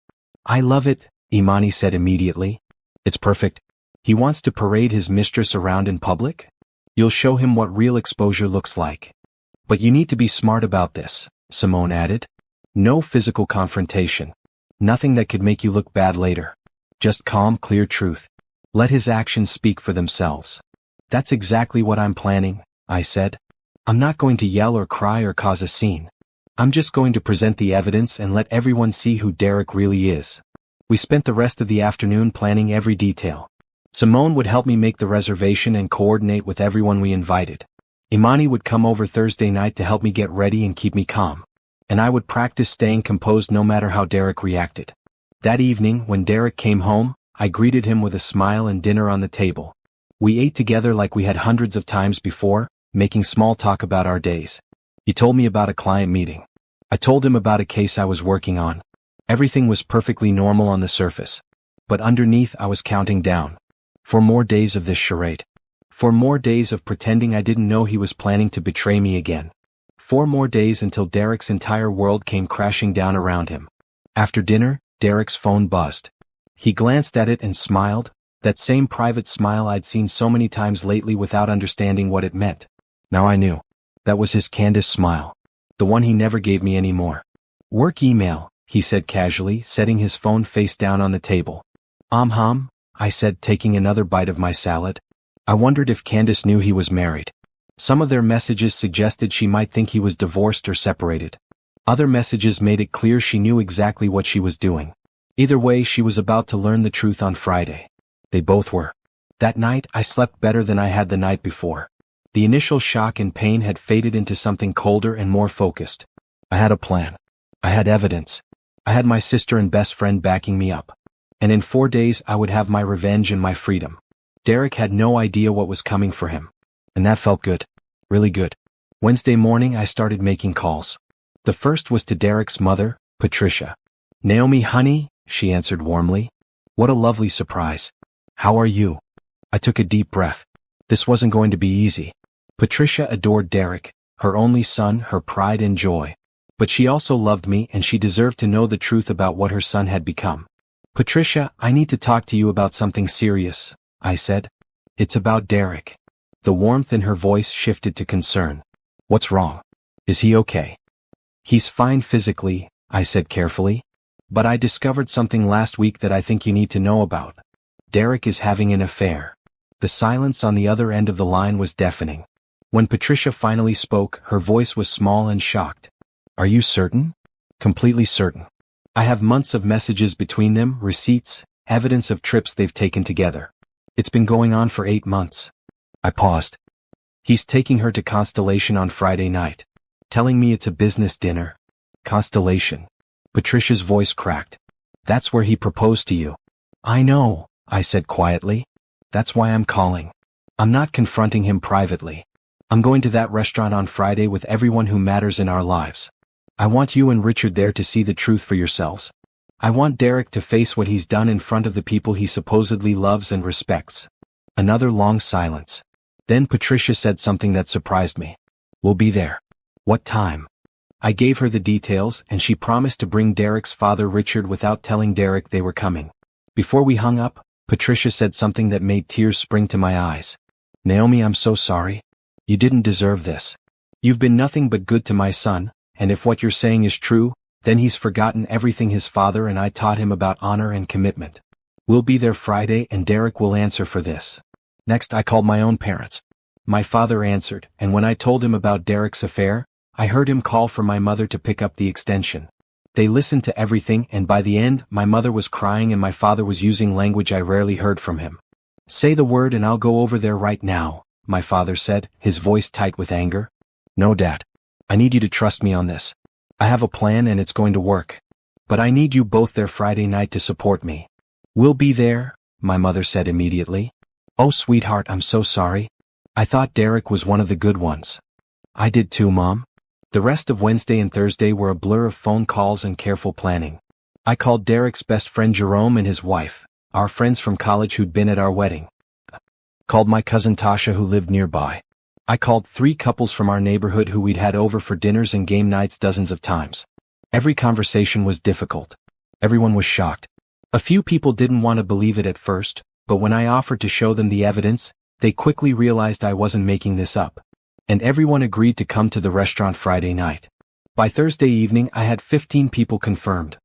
"I love it," Imani said immediately. "It's perfect. He wants to parade his mistress around in public? You'll show him what real exposure looks like. But you need to be smart about this," Simone added. "No physical confrontation. Nothing that could make you look bad later. Just calm, clear truth. Let his actions speak for themselves." "That's exactly what I'm planning," I said. "I'm not going to yell or cry or cause a scene. I'm just going to present the evidence and let everyone see who Derek really is." We spent the rest of the afternoon planning every detail. Simone would help me make the reservation and coordinate with everyone we invited. Imani would come over Thursday night to help me get ready and keep me calm. And I would practice staying composed no matter how Derek reacted. That evening, when Derek came home, I greeted him with a smile and dinner on the table. We ate together like we had hundreds of times before, making small talk about our days. He told me about a client meeting. I told him about a case I was working on. Everything was perfectly normal on the surface. But underneath I was counting down. 4 more days of this charade. 4 more days of pretending I didn't know he was planning to betray me again. 4 more days until Derek's entire world came crashing down around him. After dinner, Derek's phone buzzed. He glanced at it and smiled, that same private smile I'd seen so many times lately without understanding what it meant. Now I knew. That was his Candace smile. The one he never gave me anymore. "Work email," he said casually, setting his phone face down on the table. I said, taking another bite of my salad. I wondered if Candace knew he was married. Some of their messages suggested she might think he was divorced or separated. Other messages made it clear she knew exactly what she was doing. Either way, she was about to learn the truth on Friday. They both were. That night, I slept better than I had the night before. The initial shock and pain had faded into something colder and more focused. I had a plan. I had evidence. I had my sister and best friend backing me up. And in 4 days I would have my revenge and my freedom. Derek had no idea what was coming for him. And that felt good. Really good. Wednesday morning I started making calls. The first was to Derek's mother, Patricia. "Naomi, honey," she answered warmly. "What a lovely surprise. How are you?" I took a deep breath. This wasn't going to be easy. Patricia adored Derek, her only son, her pride and joy. But she also loved me and she deserved to know the truth about what her son had become. "Patricia, I need to talk to you about something serious," I said. "It's about Derek." The warmth in her voice shifted to concern. "What's wrong? Is he okay?" "He's fine physically," I said carefully. "But I discovered something last week that I think you need to know about. Derek is having an affair." The silence on the other end of the line was deafening. When Patricia finally spoke, her voice was small and shocked. "Are you certain?" "Completely certain. I have months of messages between them, receipts, evidence of trips they've taken together. It's been going on for 8 months. I paused. "He's taking her to Constellation on Friday night. Telling me it's a business dinner." "Constellation." Patricia's voice cracked. "That's where he proposed to you." "I know," I said quietly. "That's why I'm calling. I'm not confronting him privately. I'm going to that restaurant on Friday with everyone who matters in our lives. I want you and Richard there to see the truth for yourselves. I want Derek to face what he's done in front of the people he supposedly loves and respects." Another long silence. Then Patricia said something that surprised me. "We'll be there." "What time?" I gave her the details and she promised to bring Derek's father Richard without telling Derek they were coming. Before we hung up, Patricia said something that made tears spring to my eyes. "Naomi, I'm so sorry. You didn't deserve this. You've been nothing but good to my son. And if what you're saying is true, then he's forgotten everything his father and I taught him about honor and commitment. We'll be there Friday and Derek will answer for this." Next I called my own parents. My father answered, and when I told him about Derek's affair, I heard him call for my mother to pick up the extension. They listened to everything, and by the end, my mother was crying and my father was using language I rarely heard from him. "Say the word and I'll go over there right now," my father said, his voice tight with anger. "No, Dad. I need you to trust me on this. I have a plan and it's going to work. But I need you both there Friday night to support me." "We'll be there," my mother said immediately. "Oh, sweetheart, I'm so sorry. I thought Derek was one of the good ones." "I did too, Mom." The rest of Wednesday and Thursday were a blur of phone calls and careful planning. I called Derek's best friend Jerome and his wife, our friends from college who'd been at our wedding. Called my cousin Tasha who lived nearby. I called 3 couples from our neighborhood who we'd had over for dinners and game nights dozens of times. Every conversation was difficult. Everyone was shocked. A few people didn't want to believe it at first, but when I offered to show them the evidence, they quickly realized I wasn't making this up. And everyone agreed to come to the restaurant Friday night. By Thursday evening I had 15 people confirmed.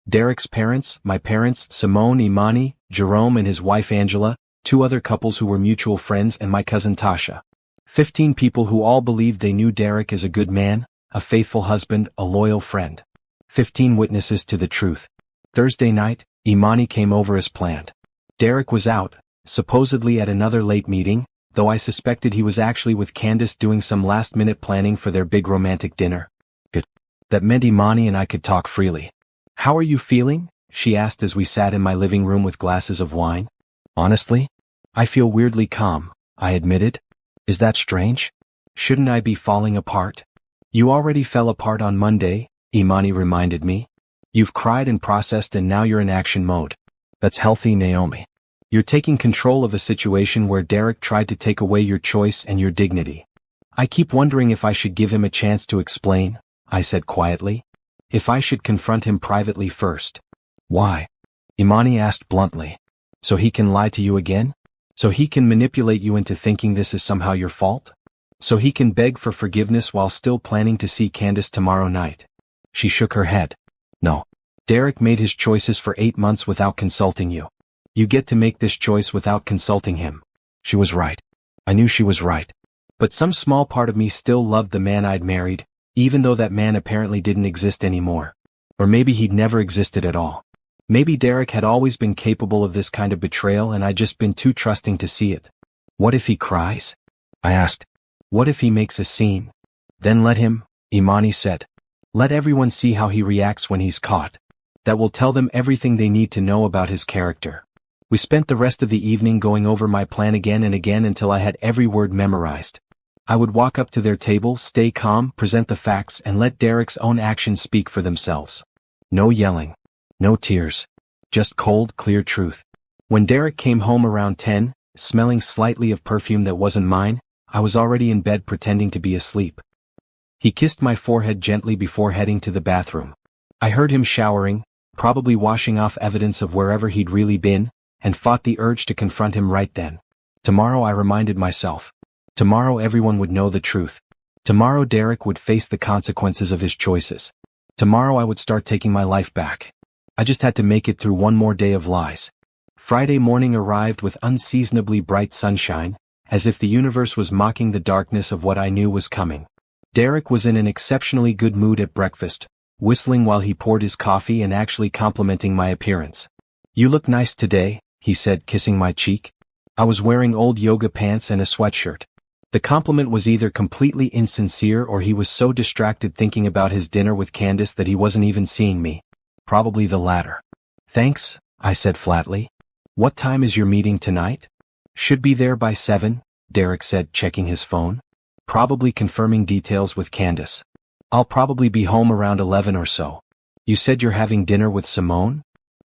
Derek's parents, my parents, Simone, Imani, Jerome and his wife Angela, 2 other couples who were mutual friends and my cousin Tasha. 15 people who all believed they knew Derek as a good man, a faithful husband, a loyal friend. 15 witnesses to the truth. Thursday night, Imani came over as planned. Derek was out, supposedly at another late meeting, though I suspected he was actually with Candace doing some last-minute planning for their big romantic dinner. Good. That meant Imani and I could talk freely. "How are you feeling?" she asked as we sat in my living room with glasses of wine. "Honestly, I feel weirdly calm," I admitted. "Is that strange? Shouldn't I be falling apart?" "You already fell apart on Monday," Imani reminded me. "You've cried and processed and now you're in action mode. That's healthy, Naomi. You're taking control of a situation where Derek tried to take away your choice and your dignity. I keep wondering if I should give him a chance to explain," I said quietly. "If I should confront him privately first." "Why?" Imani asked bluntly. "So he can lie to you again? So he can manipulate you into thinking this is somehow your fault? So he can beg for forgiveness while still planning to see Candace tomorrow night?" She shook her head. "No. Derek made his choices for 8 months without consulting you. You get to make this choice without consulting him." She was right. I knew she was right. But some small part of me still loved the man I'd married, even though that man apparently didn't exist anymore. Or maybe he'd never existed at all. Maybe Derek had always been capable of this kind of betrayal and I'd just been too trusting to see it. "What if he cries?" I asked. "What if he makes a scene?" "Then let him," Imani said. "Let everyone see how he reacts when he's caught. That will tell them everything they need to know about his character." We spent the rest of the evening going over my plan again and again until I had every word memorized. I would walk up to their table, stay calm, present the facts, and let Derek's own actions speak for themselves. No yelling. No tears. Just cold, clear truth. When Derek came home around 10, smelling slightly of perfume that wasn't mine, I was already in bed pretending to be asleep. He kissed my forehead gently before heading to the bathroom. I heard him showering, probably washing off evidence of wherever he'd really been, and fought the urge to confront him right then. Tomorrow, I reminded myself. Tomorrow everyone would know the truth. Tomorrow Derek would face the consequences of his choices. Tomorrow I would start taking my life back. I just had to make it through one more day of lies. Friday morning arrived with unseasonably bright sunshine, as if the universe was mocking the darkness of what I knew was coming. Derek was in an exceptionally good mood at breakfast, whistling while he poured his coffee and actually complimenting my appearance. "You look nice today," he said, kissing my cheek. I was wearing old yoga pants and a sweatshirt. The compliment was either completely insincere or he was so distracted thinking about his dinner with Candace that he wasn't even seeing me. Probably the latter. "Thanks," I said flatly. "What time is your meeting tonight?" "Should be there by 7, Derek said, checking his phone. "Probably confirming details with Candace. I'll probably be home around 11 or so." "You said you're having dinner with Simone?"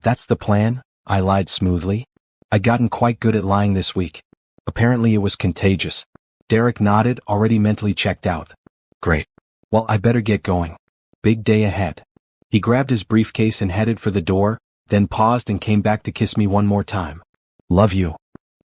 "That's the plan," I lied smoothly. I'd gotten quite good at lying this week. Apparently it was contagious. Derek nodded, already mentally checked out. "Great. Well, I better get going. Big day ahead." He grabbed his briefcase and headed for the door, then paused and came back to kiss me one more time. "Love you."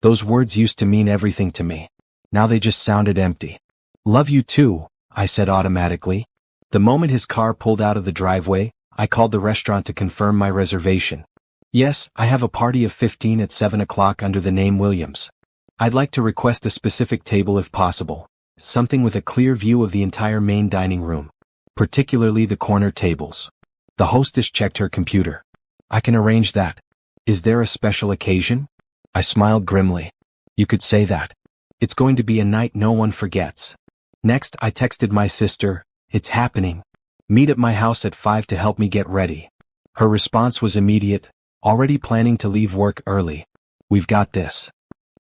Those words used to mean everything to me. Now they just sounded empty. "Love you too," I said automatically. The moment his car pulled out of the driveway, I called the restaurant to confirm my reservation. "Yes, I have a party of 15 at 7 o'clock under the name Williams. I'd like to request a specific table if possible, something with a clear view of the entire main dining room, particularly the corner tables." The hostess checked her computer. I can arrange that. Is there a special occasion? I smiled grimly. You could say that. It's going to be a night no one forgets. Next, I texted my sister, it's happening. Meet at my house at 5 to help me get ready. Her response was immediate, already planning to leave work early. We've got this.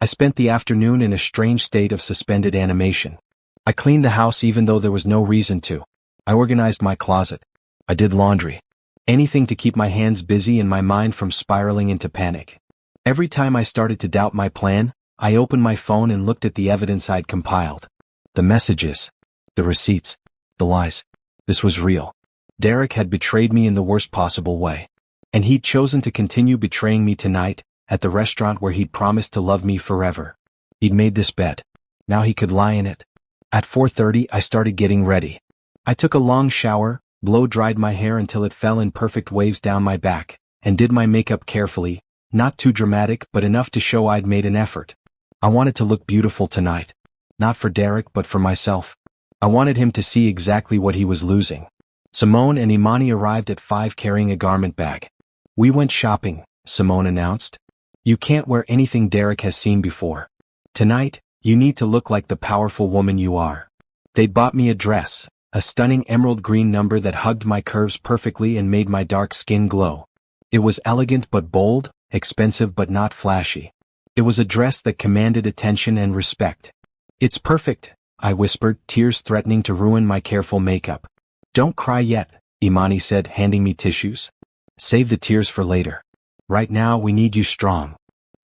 I spent the afternoon in a strange state of suspended animation. I cleaned the house even though there was no reason to. I organized my closet. I did laundry. Anything to keep my hands busy and my mind from spiraling into panic. Every time I started to doubt my plan, I opened my phone and looked at the evidence I'd compiled. The messages, the receipts, the lies. This was real. Derek had betrayed me in the worst possible way. And he'd chosen to continue betraying me tonight, at the restaurant where he'd promised to love me forever. He'd made this bet. Now he could lie in it. At 4:30, I started getting ready. I took a long shower, blow-dried my hair until it fell in perfect waves down my back, and did my makeup carefully, not too dramatic but enough to show I'd made an effort. I wanted to look beautiful tonight. Not for Derek but for myself. I wanted him to see exactly what he was losing. Simone and Imani arrived at 5 carrying a garment bag. We went shopping, Simone announced. You can't wear anything Derek has seen before. Tonight, you need to look like the powerful woman you are. They'd bought me a dress, a stunning emerald green number that hugged my curves perfectly and made my dark skin glow. It was elegant but bold, expensive but not flashy. It was a dress that commanded attention and respect. It's perfect, I whispered, tears threatening to ruin my careful makeup. Don't cry yet, Imani said, handing me tissues. Save the tears for later. Right now we need you strong.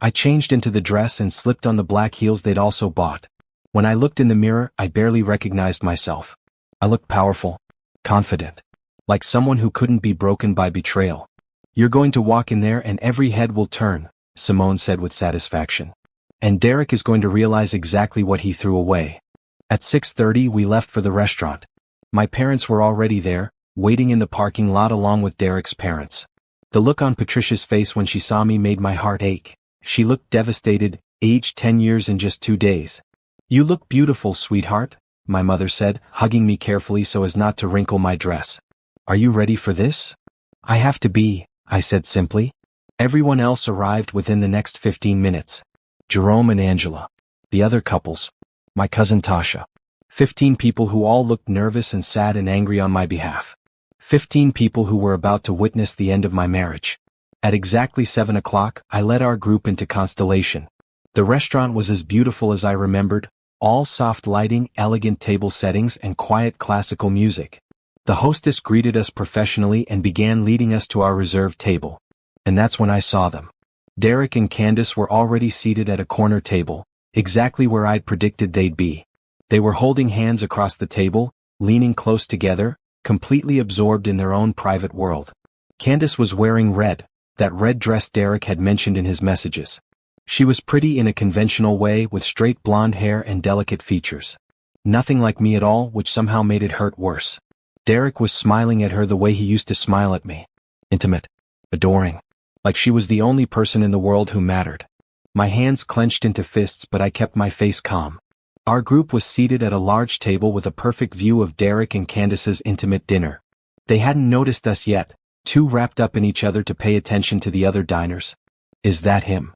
I changed into the dress and slipped on the black heels they'd also bought. When I looked in the mirror, I barely recognized myself. I looked powerful, confident, like someone who couldn't be broken by betrayal. You're going to walk in there and every head will turn, Simone said with satisfaction. And Derek is going to realize exactly what he threw away. At 6:30 we left for the restaurant. My parents were already there, waiting in the parking lot along with Derek's parents. The look on Patricia's face when she saw me made my heart ache. She looked devastated, aged 10 years in just 2 days. You look beautiful, sweetheart, my mother said, hugging me carefully so as not to wrinkle my dress. Are you ready for this? I have to be, I said simply. Everyone else arrived within the next 15 minutes. Jerome and Angela. The other couples. My cousin Tasha. 15 people who all looked nervous and sad and angry on my behalf. 15 people who were about to witness the end of my marriage. At exactly 7 o'clock, I led our group into Constellation. The restaurant was as beautiful as I remembered, all soft lighting, elegant table settings, and quiet classical music. The hostess greeted us professionally and began leading us to our reserved table. And that's when I saw them. Derek and Candace were already seated at a corner table, exactly where I'd predicted they'd be. They were holding hands across the table, leaning close together, completely absorbed in their own private world. Candace was wearing red, that red dress Derek had mentioned in his messages. She was pretty in a conventional way with straight blonde hair and delicate features. Nothing like me at all, which somehow made it hurt worse. Derek was smiling at her the way he used to smile at me. Intimate. Adoring. Like she was the only person in the world who mattered. My hands clenched into fists but I kept my face calm. Our group was seated at a large table with a perfect view of Derek and Candace's intimate dinner. They hadn't noticed us yet, too wrapped up in each other to pay attention to the other diners. Is that him?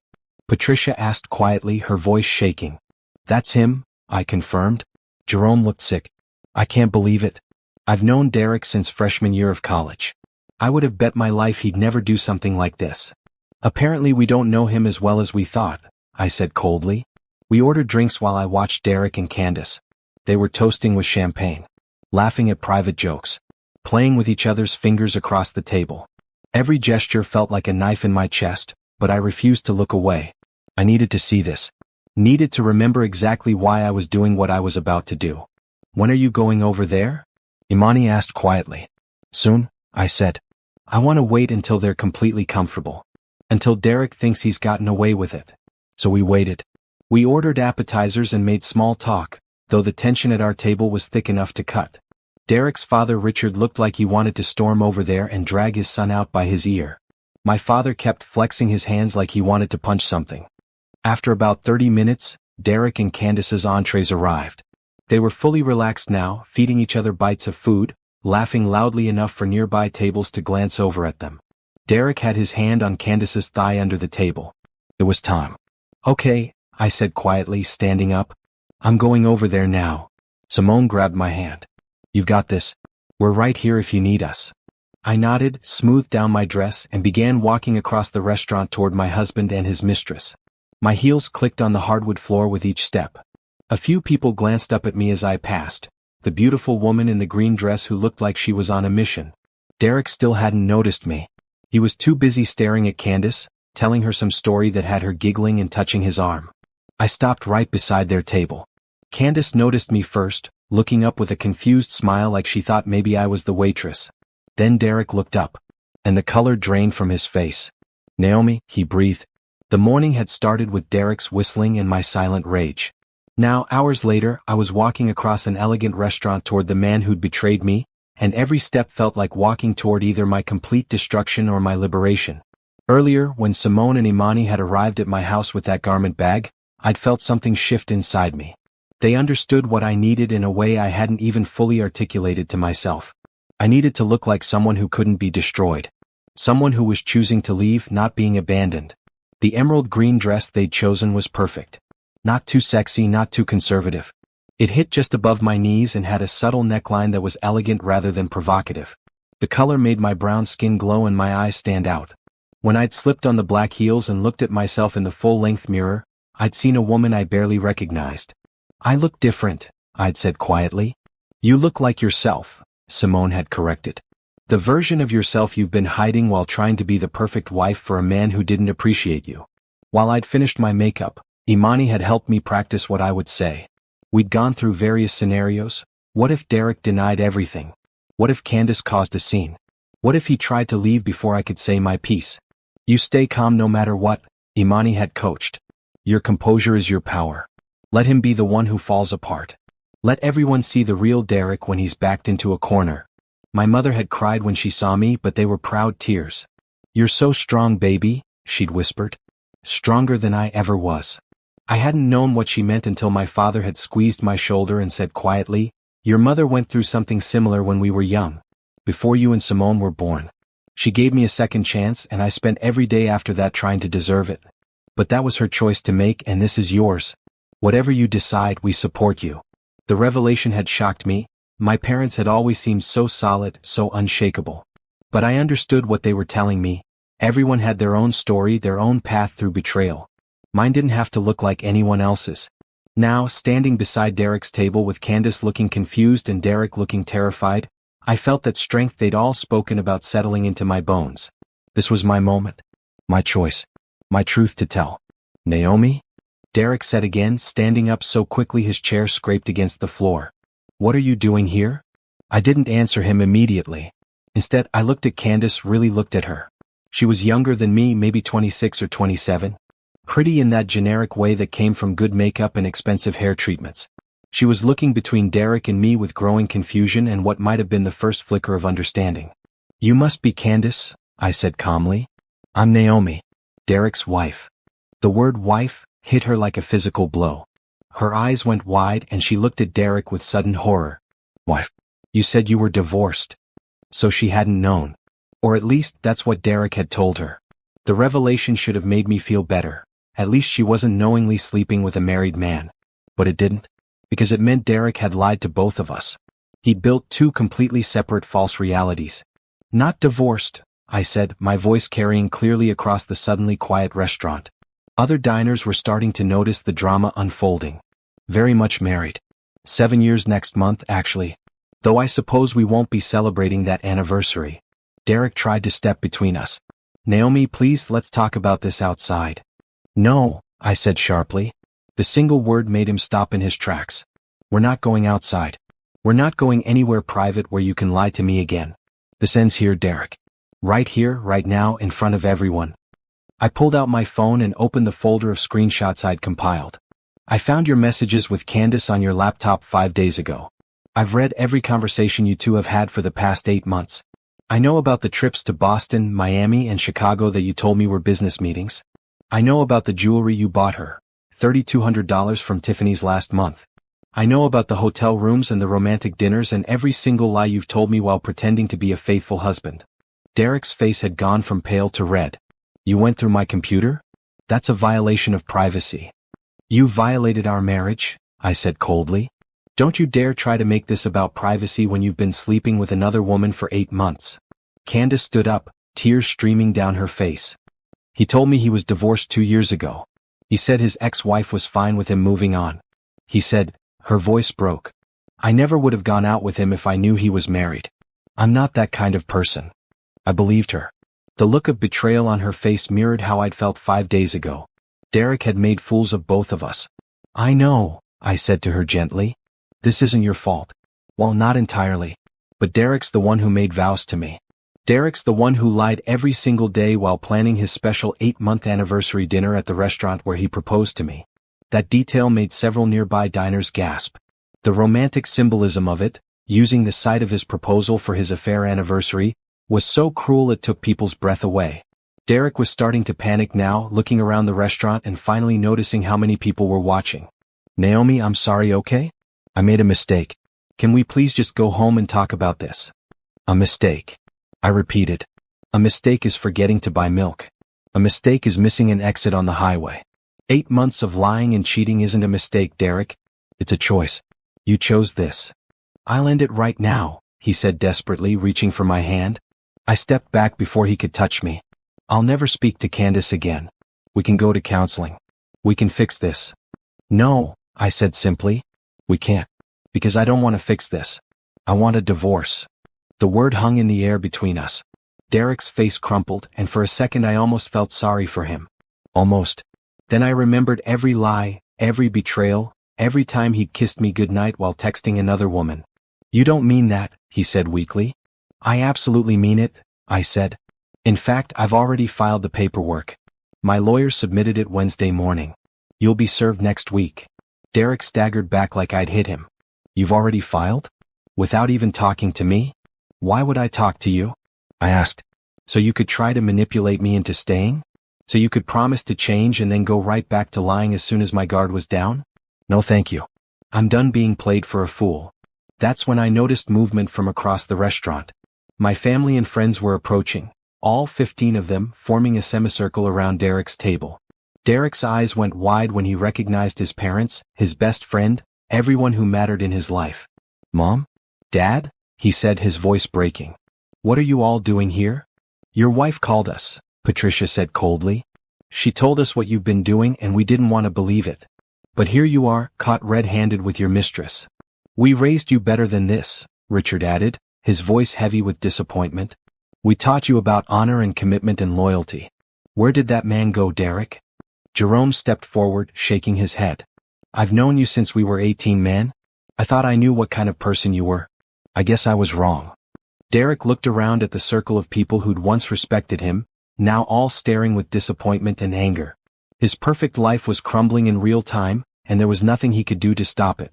Patricia asked quietly, her voice shaking. That's him, I confirmed. Jerome looked sick. I can't believe it. I've known Derek since freshman year of college. I would have bet my life he'd never do something like this. Apparently we don't know him as well as we thought, I said coldly. We ordered drinks while I watched Derek and Candace. They were toasting with champagne, laughing at private jokes, playing with each other's fingers across the table. Every gesture felt like a knife in my chest, but I refused to look away. I needed to see this. Needed to remember exactly why I was doing what I was about to do. When are you going over there? Imani asked quietly. Soon, I said. I want to wait until they're completely comfortable. Until Derek thinks he's gotten away with it. So we waited. We ordered appetizers and made small talk, though the tension at our table was thick enough to cut. Derek's father Richard looked like he wanted to storm over there and drag his son out by his ear. My father kept flexing his hands like he wanted to punch something. After about 30 minutes, Derek and Candace's entrees arrived. They were fully relaxed now, feeding each other bites of food, laughing loudly enough for nearby tables to glance over at them. Derek had his hand on Candace's thigh under the table. It was time. Okay, I said quietly, standing up. I'm going over there now. Simone grabbed my hand. You've got this. We're right here if you need us. I nodded, smoothed down my dress, and began walking across the restaurant toward my husband and his mistress. My heels clicked on the hardwood floor with each step. A few people glanced up at me as I passed. The beautiful woman in the green dress who looked like she was on a mission. Derek still hadn't noticed me. He was too busy staring at Candace, telling her some story that had her giggling and touching his arm. I stopped right beside their table. Candace noticed me first, looking up with a confused smile like she thought maybe I was the waitress. Then Derek looked up, and the color drained from his face. Naomi, he breathed. The morning had started with Derek's whistling and my silent rage. Now, hours later, I was walking across an elegant restaurant toward the man who'd betrayed me, and every step felt like walking toward either my complete destruction or my liberation. Earlier, when Simone and Imani had arrived at my house with that garment bag, I'd felt something shift inside me. They understood what I needed in a way I hadn't even fully articulated to myself. I needed to look like someone who couldn't be destroyed. Someone who was choosing to leave, not being abandoned. The emerald green dress they'd chosen was perfect. Not too sexy, not too conservative. It hit just above my knees and had a subtle neckline that was elegant rather than provocative. The color made my brown skin glow and my eyes stand out. When I'd slipped on the black heels and looked at myself in the full-length mirror, I'd seen a woman I barely recognized. I look different, I'd said quietly. You look like yourself, Simone had corrected. The version of yourself you've been hiding while trying to be the perfect wife for a man who didn't appreciate you. While I'd finished my makeup, Imani had helped me practice what I would say. We'd gone through various scenarios. What if Derek denied everything? What if Candace caused a scene? What if he tried to leave before I could say my piece? You stay calm no matter what, Imani had coached. Your composure is your power. Let him be the one who falls apart. Let everyone see the real Derek when he's backed into a corner. My mother had cried when she saw me, but they were proud tears. You're so strong, baby, she'd whispered. Stronger than I ever was. I hadn't known what she meant until my father had squeezed my shoulder and said quietly, Your mother went through something similar when we were young. Before you and Simone were born. She gave me a second chance and I spent every day after that trying to deserve it. But that was her choice to make and this is yours. Whatever you decide, we support you. The revelation had shocked me. My parents had always seemed so solid, so unshakable. But I understood what they were telling me. Everyone had their own story, their own path through betrayal. Mine didn't have to look like anyone else's. Now, standing beside Derek's table with Candace looking confused and Derek looking terrified, I felt that strength they'd all spoken about settling into my bones. This was my moment. My choice. My truth to tell. Naomi? Derek said again, standing up so quickly his chair scraped against the floor. What are you doing here? I didn't answer him immediately. Instead, I looked at Candace, really looked at her. She was younger than me, maybe 26 or 27. Pretty in that generic way that came from good makeup and expensive hair treatments. She was looking between Derek and me with growing confusion and what might have been the first flicker of understanding. You must be Candace, I said calmly. I'm Naomi, Derek's wife. The word wife hit her like a physical blow. Her eyes went wide and she looked at Derek with sudden horror. Wife? You said you were divorced. So she hadn't known. Or at least that's what Derek had told her. The revelation should have made me feel better. At least she wasn't knowingly sleeping with a married man. But it didn't. Because it meant Derek had lied to both of us. He'd built two completely separate false realities. Not divorced, I said, my voice carrying clearly across the suddenly quiet restaurant. Other diners were starting to notice the drama unfolding. Very much married. 7 years next month, actually. Though I suppose we won't be celebrating that anniversary. Derek tried to step between us. Naomi, please, let's talk about this outside. No, I said sharply. The single word made him stop in his tracks. We're not going outside. We're not going anywhere private where you can lie to me again. This ends here, Derek. Right here, right now, in front of everyone. I pulled out my phone and opened the folder of screenshots I'd compiled. I found your messages with Candace on your laptop 5 days ago. I've read every conversation you two have had for the past 8 months. I know about the trips to Boston, Miami, and Chicago that you told me were business meetings. I know about the jewelry you bought her, $3,200 from Tiffany's last month. I know about the hotel rooms and the romantic dinners and every single lie you've told me while pretending to be a faithful husband. Derek's face had gone from pale to red. You went through my computer? That's a violation of privacy. You violated our marriage, I said coldly. Don't you dare try to make this about privacy when you've been sleeping with another woman for 8 months. Candace stood up, tears streaming down her face. He told me he was divorced 2 years ago. He said his ex-wife was fine with him moving on. He said, her voice broke. I never would have gone out with him if I knew he was married. I'm not that kind of person. I believed her. The look of betrayal on her face mirrored how I'd felt 5 days ago. Derek had made fools of both of us. I know, I said to her gently. This isn't your fault. Well, not entirely. But Derek's the one who made vows to me. Derek's the one who lied every single day while planning his special 8-month anniversary dinner at the restaurant where he proposed to me. That detail made several nearby diners gasp. The romantic symbolism of it, using the site of his proposal for his affair anniversary, was so cruel it took people's breath away. Derek was starting to panic now, looking around the restaurant and finally noticing how many people were watching. Naomi, I'm sorry, okay? I made a mistake. Can we please just go home and talk about this? A mistake. I repeated. A mistake is forgetting to buy milk. A mistake is missing an exit on the highway. 8 months of lying and cheating isn't a mistake, Derek. It's a choice. You chose this. I'll end it right now, he said desperately, reaching for my hand. I stepped back before he could touch me. I'll never speak to Candace again. We can go to counseling. We can fix this. No, I said simply. We can't. Because I don't want to fix this. I want a divorce. The word hung in the air between us. Derek's face crumpled, and for a second I almost felt sorry for him. Almost. Then I remembered every lie, every betrayal, every time he'd kissed me goodnight while texting another woman. You don't mean that, he said weakly. I absolutely mean it, I said. In fact, I've already filed the paperwork. My lawyer submitted it Wednesday morning. You'll be served next week. Derek staggered back like I'd hit him. You've already filed? Without even talking to me? Why would I talk to you? I asked. So you could try to manipulate me into staying? So you could promise to change and then go right back to lying as soon as my guard was down? No thank you. I'm done being played for a fool. That's when I noticed movement from across the restaurant. My family and friends were approaching, all 15 of them forming a semicircle around Derek's table. Derek's eyes went wide when he recognized his parents, his best friend, everyone who mattered in his life. Mom? Dad? He said, his voice breaking. What are you all doing here? Your wife called us, Patricia said coldly. She told us what you've been doing and we didn't want to believe it. But here you are, caught red-handed with your mistress. We raised you better than this, Richard added, his voice heavy with disappointment. We taught you about honor and commitment and loyalty. Where did that man go, Derek? Jerome stepped forward, shaking his head. I've known you since we were 18, man. I thought I knew what kind of person you were. I guess I was wrong. Derek looked around at the circle of people who'd once respected him, now all staring with disappointment and anger. His perfect life was crumbling in real time, and there was nothing he could do to stop it.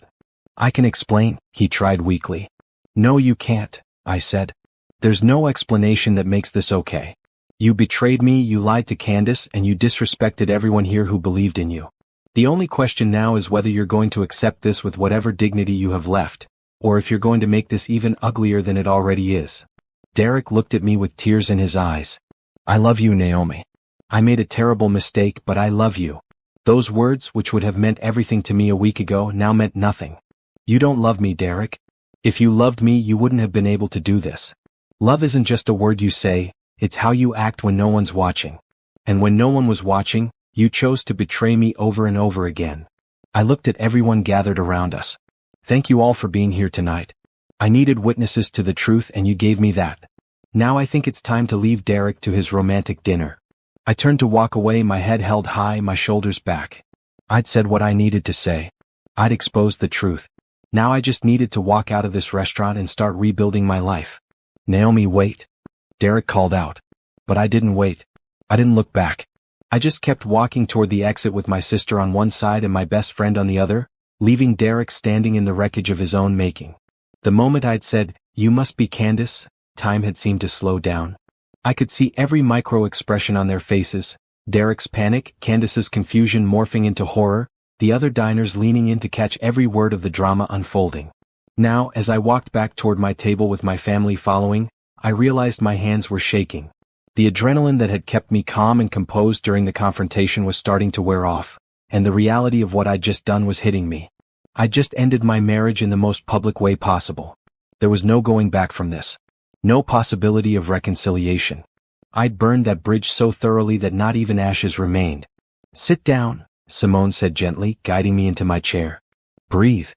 I can explain, he tried weakly. No, you can't, I said. There's no explanation that makes this okay. You betrayed me, you lied to Candace, and you disrespected everyone here who believed in you. The only question now is whether you're going to accept this with whatever dignity you have left, or if you're going to make this even uglier than it already is. Derek looked at me with tears in his eyes. I love you, Naomi. I made a terrible mistake, but I love you. Those words, which would have meant everything to me a week ago, now meant nothing. You don't love me, Derek. If you loved me, you wouldn't have been able to do this. Love isn't just a word you say, it's how you act when no one's watching. And when no one was watching, you chose to betray me over and over again. I looked at everyone gathered around us. Thank you all for being here tonight. I needed witnesses to the truth and you gave me that. Now I think it's time to leave Derek to his romantic dinner. I turned to walk away, my head held high, my shoulders back. I'd said what I needed to say. I'd exposed the truth. Now I just needed to walk out of this restaurant and start rebuilding my life. Naomi, wait. Derek called out. But I didn't wait. I didn't look back. I just kept walking toward the exit with my sister on one side and my best friend on the other, leaving Derek standing in the wreckage of his own making. The moment I'd said, "You must be Candace," time had seemed to slow down. I could see every micro expression on their faces, Derek's panic, Candace's confusion morphing into horror, the other diners leaning in to catch every word of the drama unfolding. Now, as I walked back toward my table with my family following, I realized my hands were shaking. The adrenaline that had kept me calm and composed during the confrontation was starting to wear off, and the reality of what I'd just done was hitting me. I'd just ended my marriage in the most public way possible. There was no going back from this. No possibility of reconciliation. I'd burned that bridge so thoroughly that not even ashes remained. "Sit down," Simone said gently, guiding me into my chair. "Breathe."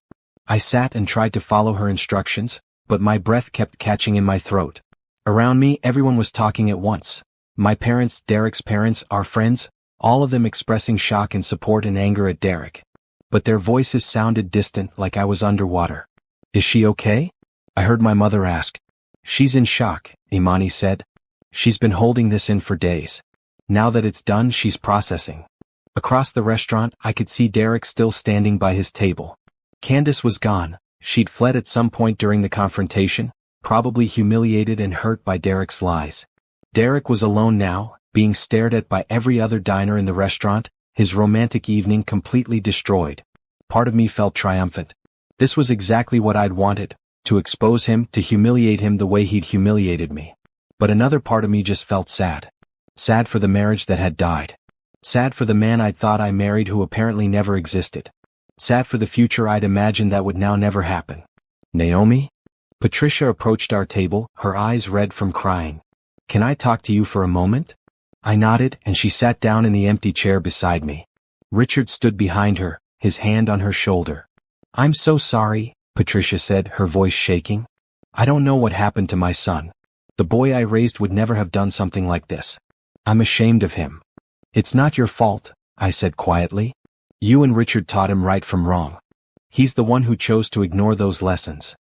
I sat and tried to follow her instructions, but my breath kept catching in my throat. Around me, everyone was talking at once. My parents, Derek's parents, our friends, all of them expressing shock and support and anger at Derek. But their voices sounded distant, like I was underwater. "Is she okay?" I heard my mother ask. "She's in shock," Imani said. "She's been holding this in for days. Now that it's done, she's processing." Across the restaurant, I could see Derek still standing by his table. Candace was gone. She'd fled at some point during the confrontation, probably humiliated and hurt by Derek's lies. Derek was alone now, being stared at by every other diner in the restaurant, his romantic evening completely destroyed. Part of me felt triumphant. This was exactly what I'd wanted, to expose him, to humiliate him the way he'd humiliated me. But another part of me just felt sad. Sad for the marriage that had died. Sad for the man I'd thought I married who apparently never existed. Sad for the future I'd imagined that would now never happen. "Naomi?" Patricia approached our table, her eyes red from crying. "Can I talk to you for a moment?" I nodded, and she sat down in the empty chair beside me. Richard stood behind her, his hand on her shoulder. "I'm so sorry," Patricia said, her voice shaking. "I don't know what happened to my son. The boy I raised would never have done something like this. I'm ashamed of him." "It's not your fault," I said quietly. "You and Richard taught him right from wrong. He's the one who chose to ignore those lessons.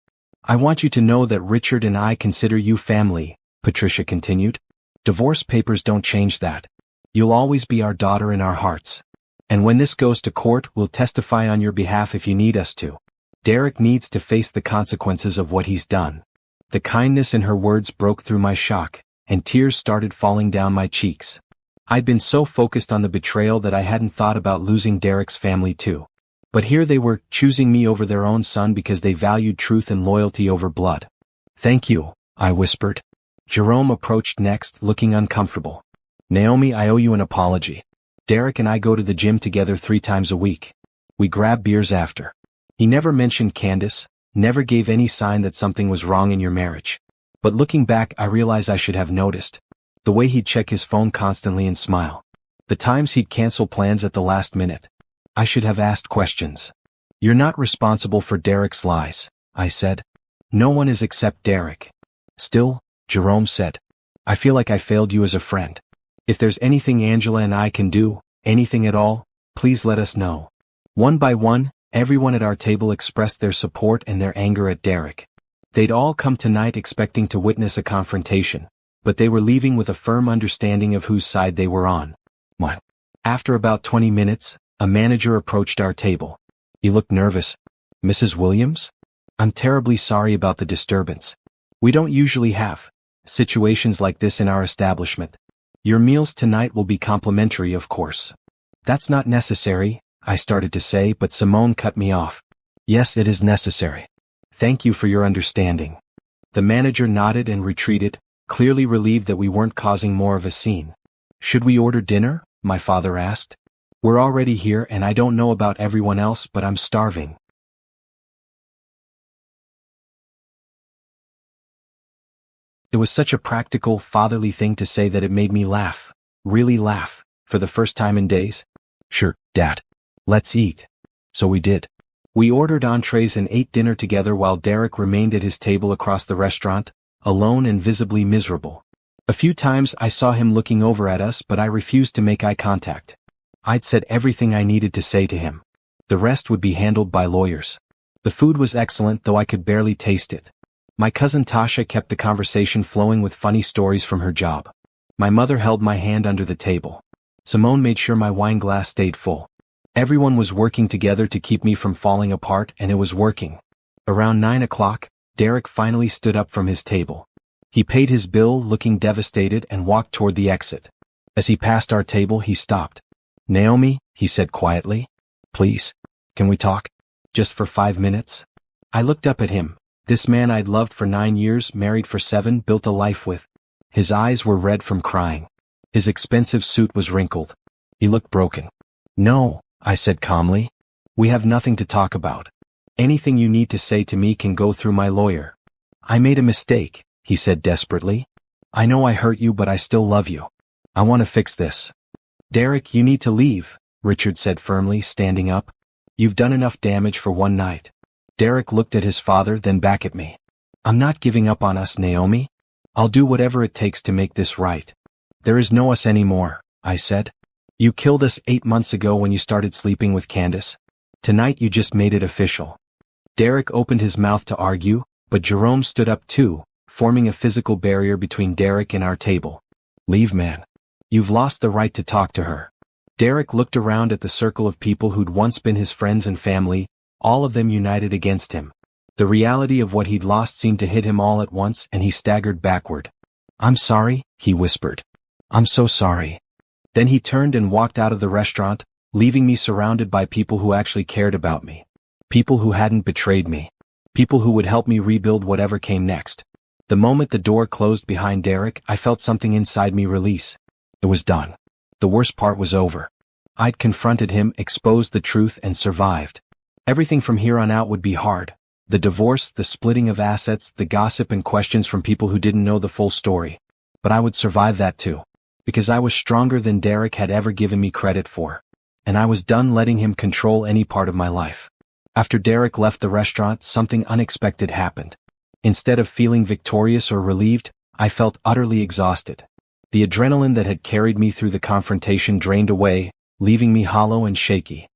I want you to know that Richard and I consider you family," Patricia continued. "Divorce papers don't change that. You'll always be our daughter in our hearts. And when this goes to court, we'll testify on your behalf if you need us to. Derek needs to face the consequences of what he's done." The kindness in her words broke through my shock, and tears started falling down my cheeks. I'd been so focused on the betrayal that I hadn't thought about losing Derek's family too. But here they were, choosing me over their own son because they valued truth and loyalty over blood. "Thank you," I whispered. Jerome approached next, looking uncomfortable. "Naomi, I owe you an apology. Derek and I go to the gym together 3 times a week. We grab beers after. He never mentioned Candace, never gave any sign that something was wrong in your marriage. But looking back, I realize I should have noticed. The way he'd check his phone constantly and smile. The times he'd cancel plans at the last minute. I should have asked questions." "You're not responsible for Derek's lies," I said. "No one is except Derek." "Still," Jerome said, "I feel like I failed you as a friend. If there's anything Angela and I can do, anything at all, please let us know." One by one, everyone at our table expressed their support and their anger at Derek. They'd all come tonight expecting to witness a confrontation, but they were leaving with a firm understanding of whose side they were on. After about 20 minutes, a manager approached our table. He looked nervous. "Mrs. Williams? I'm terribly sorry about the disturbance. We don't usually have situations like this in our establishment. Your meals tonight will be complimentary, of course." "That's not necessary," I started to say, but Simone cut me off. "Yes, it is necessary. Thank you for your understanding." The manager nodded and retreated, clearly relieved that we weren't causing more of a scene. "Should we order dinner?" my father asked. "We're already here and I don't know about everyone else, but I'm starving." It was such a practical, fatherly thing to say that it made me laugh. Really laugh, for the first time in days. "Sure, Dad. Let's eat." So we did. We ordered entrees and ate dinner together while Derek remained at his table across the restaurant, alone and visibly miserable. A few times I saw him looking over at us, but I refused to make eye contact. I'd said everything I needed to say to him. The rest would be handled by lawyers. The food was excellent, though I could barely taste it. My cousin Tasha kept the conversation flowing with funny stories from her job. My mother held my hand under the table. Simone made sure my wine glass stayed full. Everyone was working together to keep me from falling apart, and it was working. Around 9 o'clock, Derek finally stood up from his table. He paid his bill, looking devastated, and walked toward the exit. As he passed our table, he stopped. "Naomi," he said quietly, Please? Can we talk? Just for 5 minutes? I looked up at him. This man I'd loved for 9 years, married for 7, built a life with. His eyes were red from crying. His expensive suit was wrinkled. He looked broken. No, I said calmly. We have nothing to talk about. Anything you need to say to me can go through my lawyer. I made a mistake, he said desperately. I know I hurt you, but I still love you. I want to fix this. Derek, you need to leave, Richard said firmly, standing up. You've done enough damage for one night. Derek looked at his father, then back at me. I'm not giving up on us, Naomi. I'll do whatever it takes to make this right. There is no us anymore, I said. You killed us 8 months ago when you started sleeping with Candace. Tonight you just made it official. Derek opened his mouth to argue, but Jerome stood up too, forming a physical barrier between Derek and our table. Leave, man. You've lost the right to talk to her. Derek looked around at the circle of people who'd once been his friends and family, all of them united against him. The reality of what he'd lost seemed to hit him all at once, and he staggered backward. I'm sorry, he whispered. I'm so sorry. Then he turned and walked out of the restaurant, leaving me surrounded by people who actually cared about me. People who hadn't betrayed me. People who would help me rebuild whatever came next. The moment the door closed behind Derek, I felt something inside me release. It was done. The worst part was over. I'd confronted him, exposed the truth, and survived. Everything from here on out would be hard. The divorce, the splitting of assets, the gossip and questions from people who didn't know the full story. But I would survive that too. Because I was stronger than Derek had ever given me credit for. And I was done letting him control any part of my life. After Derek left the restaurant, something unexpected happened. Instead of feeling victorious or relieved, I felt utterly exhausted. The adrenaline that had carried me through the confrontation drained away, leaving me hollow and shaky.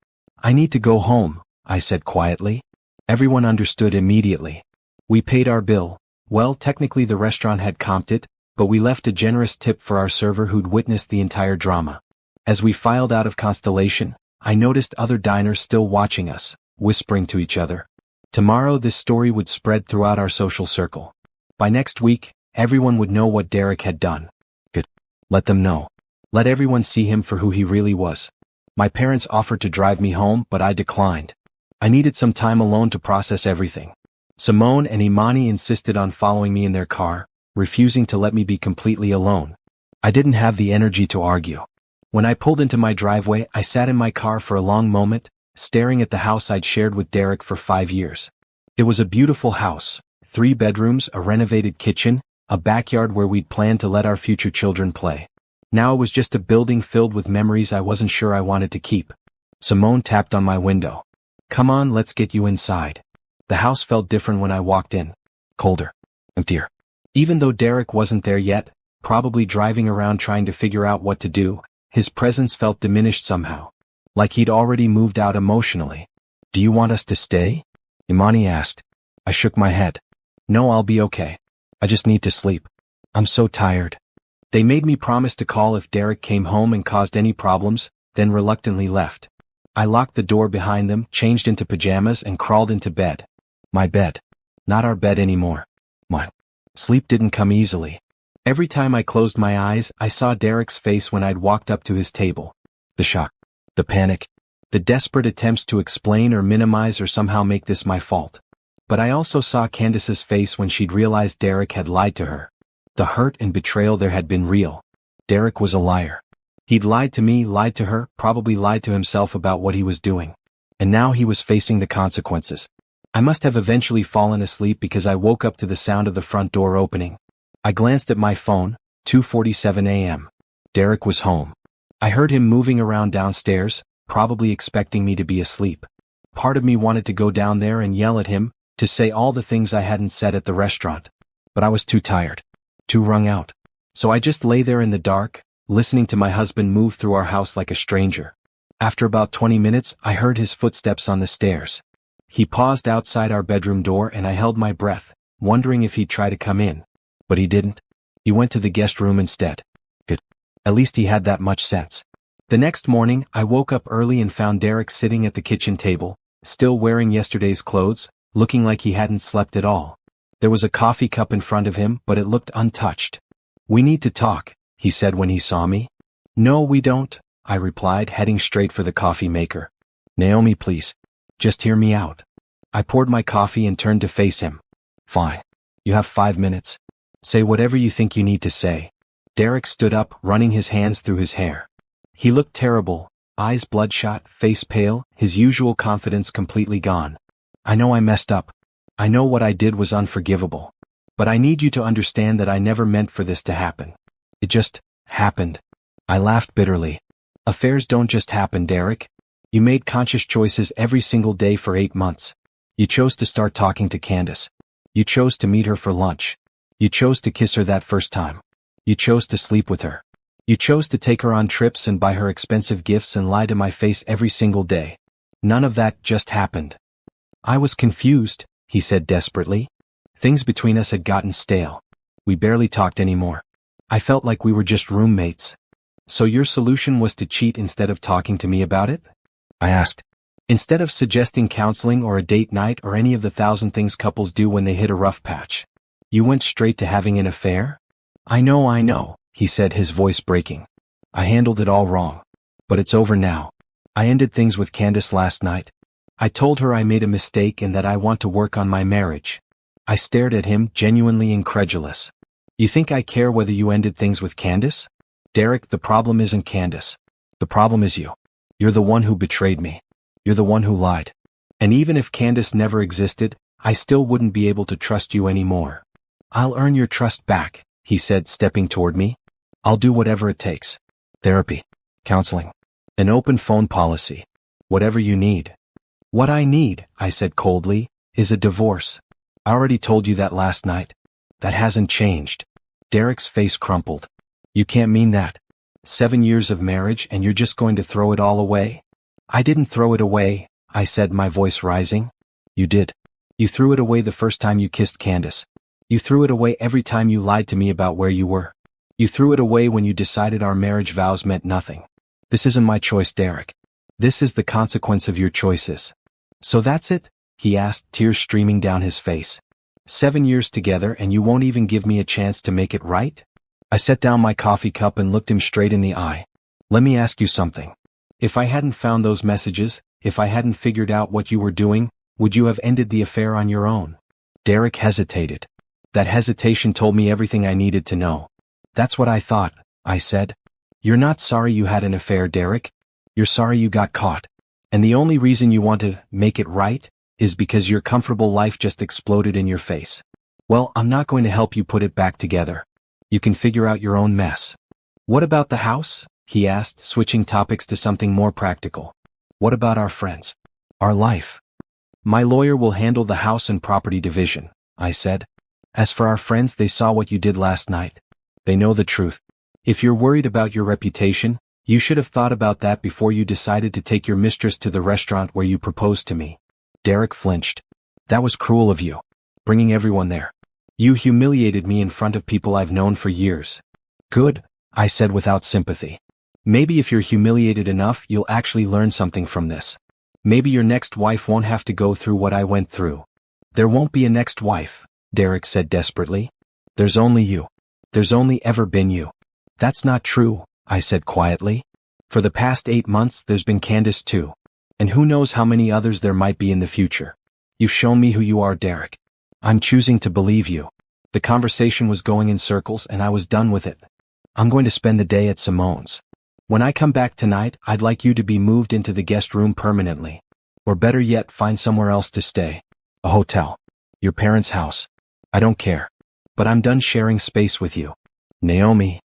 I need to go home, I said quietly. Everyone understood immediately. We paid our bill. Well, technically the restaurant had comped it, but we left a generous tip for our server who'd witnessed the entire drama. As we filed out of Constellation, I noticed other diners still watching us, whispering to each other. Tomorrow this story would spread throughout our social circle. By next week, everyone would know what Derek had done. Good. Let them know. Let everyone see him for who he really was. My parents offered to drive me home, but I declined. I needed some time alone to process everything. Simone and Imani insisted on following me in their car, refusing to let me be completely alone. I didn't have the energy to argue. When I pulled into my driveway, I sat in my car for a long moment, staring at the house I'd shared with Derek for 5 years. It was a beautiful house, 3 bedrooms, a renovated kitchen, a backyard where we'd planned to let our future children play. Now it was just a building filled with memories I wasn't sure I wanted to keep. Simone tapped on my window. Come on, let's get you inside. The house felt different when I walked in. Colder. Emptier. Even though Derek wasn't there yet, probably driving around trying to figure out what to do, his presence felt diminished somehow. Like he'd already moved out emotionally. Do you want us to stay? Imani asked. I shook my head. No, I'll be okay. I just need to sleep. I'm so tired. They made me promise to call if Derek came home and caused any problems, then reluctantly left. I locked the door behind them, changed into pajamas, and crawled into bed. My bed. Not our bed anymore. Mine. Sleep didn't come easily. Every time I closed my eyes, I saw Derek's face when I'd walked up to his table. The shock. The panic. The desperate attempts to explain or minimize or somehow make this my fault. But I also saw Candace's face when she'd realized Derek had lied to her. The hurt and betrayal there had been real. Derek was a liar. He'd lied to me, lied to her, probably lied to himself about what he was doing. And now he was facing the consequences. I must have eventually fallen asleep because I woke up to the sound of the front door opening. I glanced at my phone, 2:47 a.m. Derek was home. I heard him moving around downstairs, probably expecting me to be asleep. Part of me wanted to go down there and yell at him, to say all the things I hadn't said at the restaurant. But I was too tired. Too wrung out. So I just lay there in the dark, listening to my husband move through our house like a stranger. After about 20 minutes, I heard his footsteps on the stairs. He paused outside our bedroom door and I held my breath, wondering if he'd try to come in. But he didn't. He went to the guest room instead. Good. At least he had that much sense. The next morning, I woke up early and found Derek sitting at the kitchen table, still wearing yesterday's clothes, looking like he hadn't slept at all. There was a coffee cup in front of him, but it looked untouched. We need to talk, he said when he saw me. No, we don't, I replied, heading straight for the coffee maker. Naomi, please. Just hear me out. I poured my coffee and turned to face him. Fine. You have 5 minutes. Say whatever you think you need to say. Derek stood up, running his hands through his hair. He looked terrible, eyes bloodshot, face pale, his usual confidence completely gone. I know I messed up. I know what I did was unforgivable. But I need you to understand that I never meant for this to happen. It just happened. I laughed bitterly. Affairs don't just happen, Derek. You made conscious choices every single day for 8 months. You chose to start talking to Candace. You chose to meet her for lunch. You chose to kiss her that first time. You chose to sleep with her. You chose to take her on trips and buy her expensive gifts and lie to my face every single day. None of that just happened. I was confused, he said desperately. Things between us had gotten stale. We barely talked anymore. I felt like we were just roommates. So your solution was to cheat instead of talking to me about it? I asked. Instead of suggesting counseling or a date night or any of the 1,000 things couples do when they hit a rough patch. You went straight to having an affair? I know, he said, his voice breaking. I handled it all wrong. But it's over now. I ended things with Candace last night. I told her I made a mistake and that I want to work on my marriage. I stared at him, genuinely incredulous. You think I care whether you ended things with Candace? Derek, the problem isn't Candace. The problem is you. You're the one who betrayed me. You're the one who lied. And even if Candace never existed, I still wouldn't be able to trust you anymore. I'll earn your trust back, he said, stepping toward me. I'll do whatever it takes. Therapy. Counseling. An open phone policy. Whatever you need. What I need, I said coldly, is a divorce. I already told you that last night. That hasn't changed. Derek's face crumpled. You can't mean that. 7 years of marriage and you're just going to throw it all away? I didn't throw it away, I said, my voice rising. You did. You threw it away the first time you kissed Candace. You threw it away every time you lied to me about where you were. You threw it away when you decided our marriage vows meant nothing. This isn't my choice, Derek. This is the consequence of your choices. So that's it? He asked, tears streaming down his face. 7 years together and you won't even give me a chance to make it right? I set down my coffee cup and looked him straight in the eye. Let me ask you something. If I hadn't found those messages, if I hadn't figured out what you were doing, would you have ended the affair on your own? Derek hesitated. That hesitation told me everything I needed to know. That's what I thought, I said. You're not sorry you had an affair, Derek. You're sorry you got caught. And the only reason you want to make it right is because your comfortable life just exploded in your face. Well, I'm not going to help you put it back together. You can figure out your own mess. What about the house? He asked, switching topics to something more practical. What about our friends? Our life? My lawyer will handle the house and property division, I said. As for our friends, they saw what you did last night. They know the truth. If you're worried about your reputation, you should have thought about that before you decided to take your mistress to the restaurant where you proposed to me. Derek flinched. That was cruel of you. Bringing everyone there. You humiliated me in front of people I've known for years. Good, I said without sympathy. Maybe if you're humiliated enough, you'll actually learn something from this. Maybe your next wife won't have to go through what I went through. There won't be a next wife, Derek said desperately. There's only you. There's only ever been you. That's not true, I said quietly. For the past 8 months, there's been Candace too. And who knows how many others there might be in the future. You've shown me who you are, Derek. I'm choosing to believe you. The conversation was going in circles and I was done with it. I'm going to spend the day at Simone's. When I come back tonight, I'd like you to be moved into the guest room permanently. Or better yet, find somewhere else to stay. A hotel. Your parents' house. I don't care. But I'm done sharing space with you. Naomi.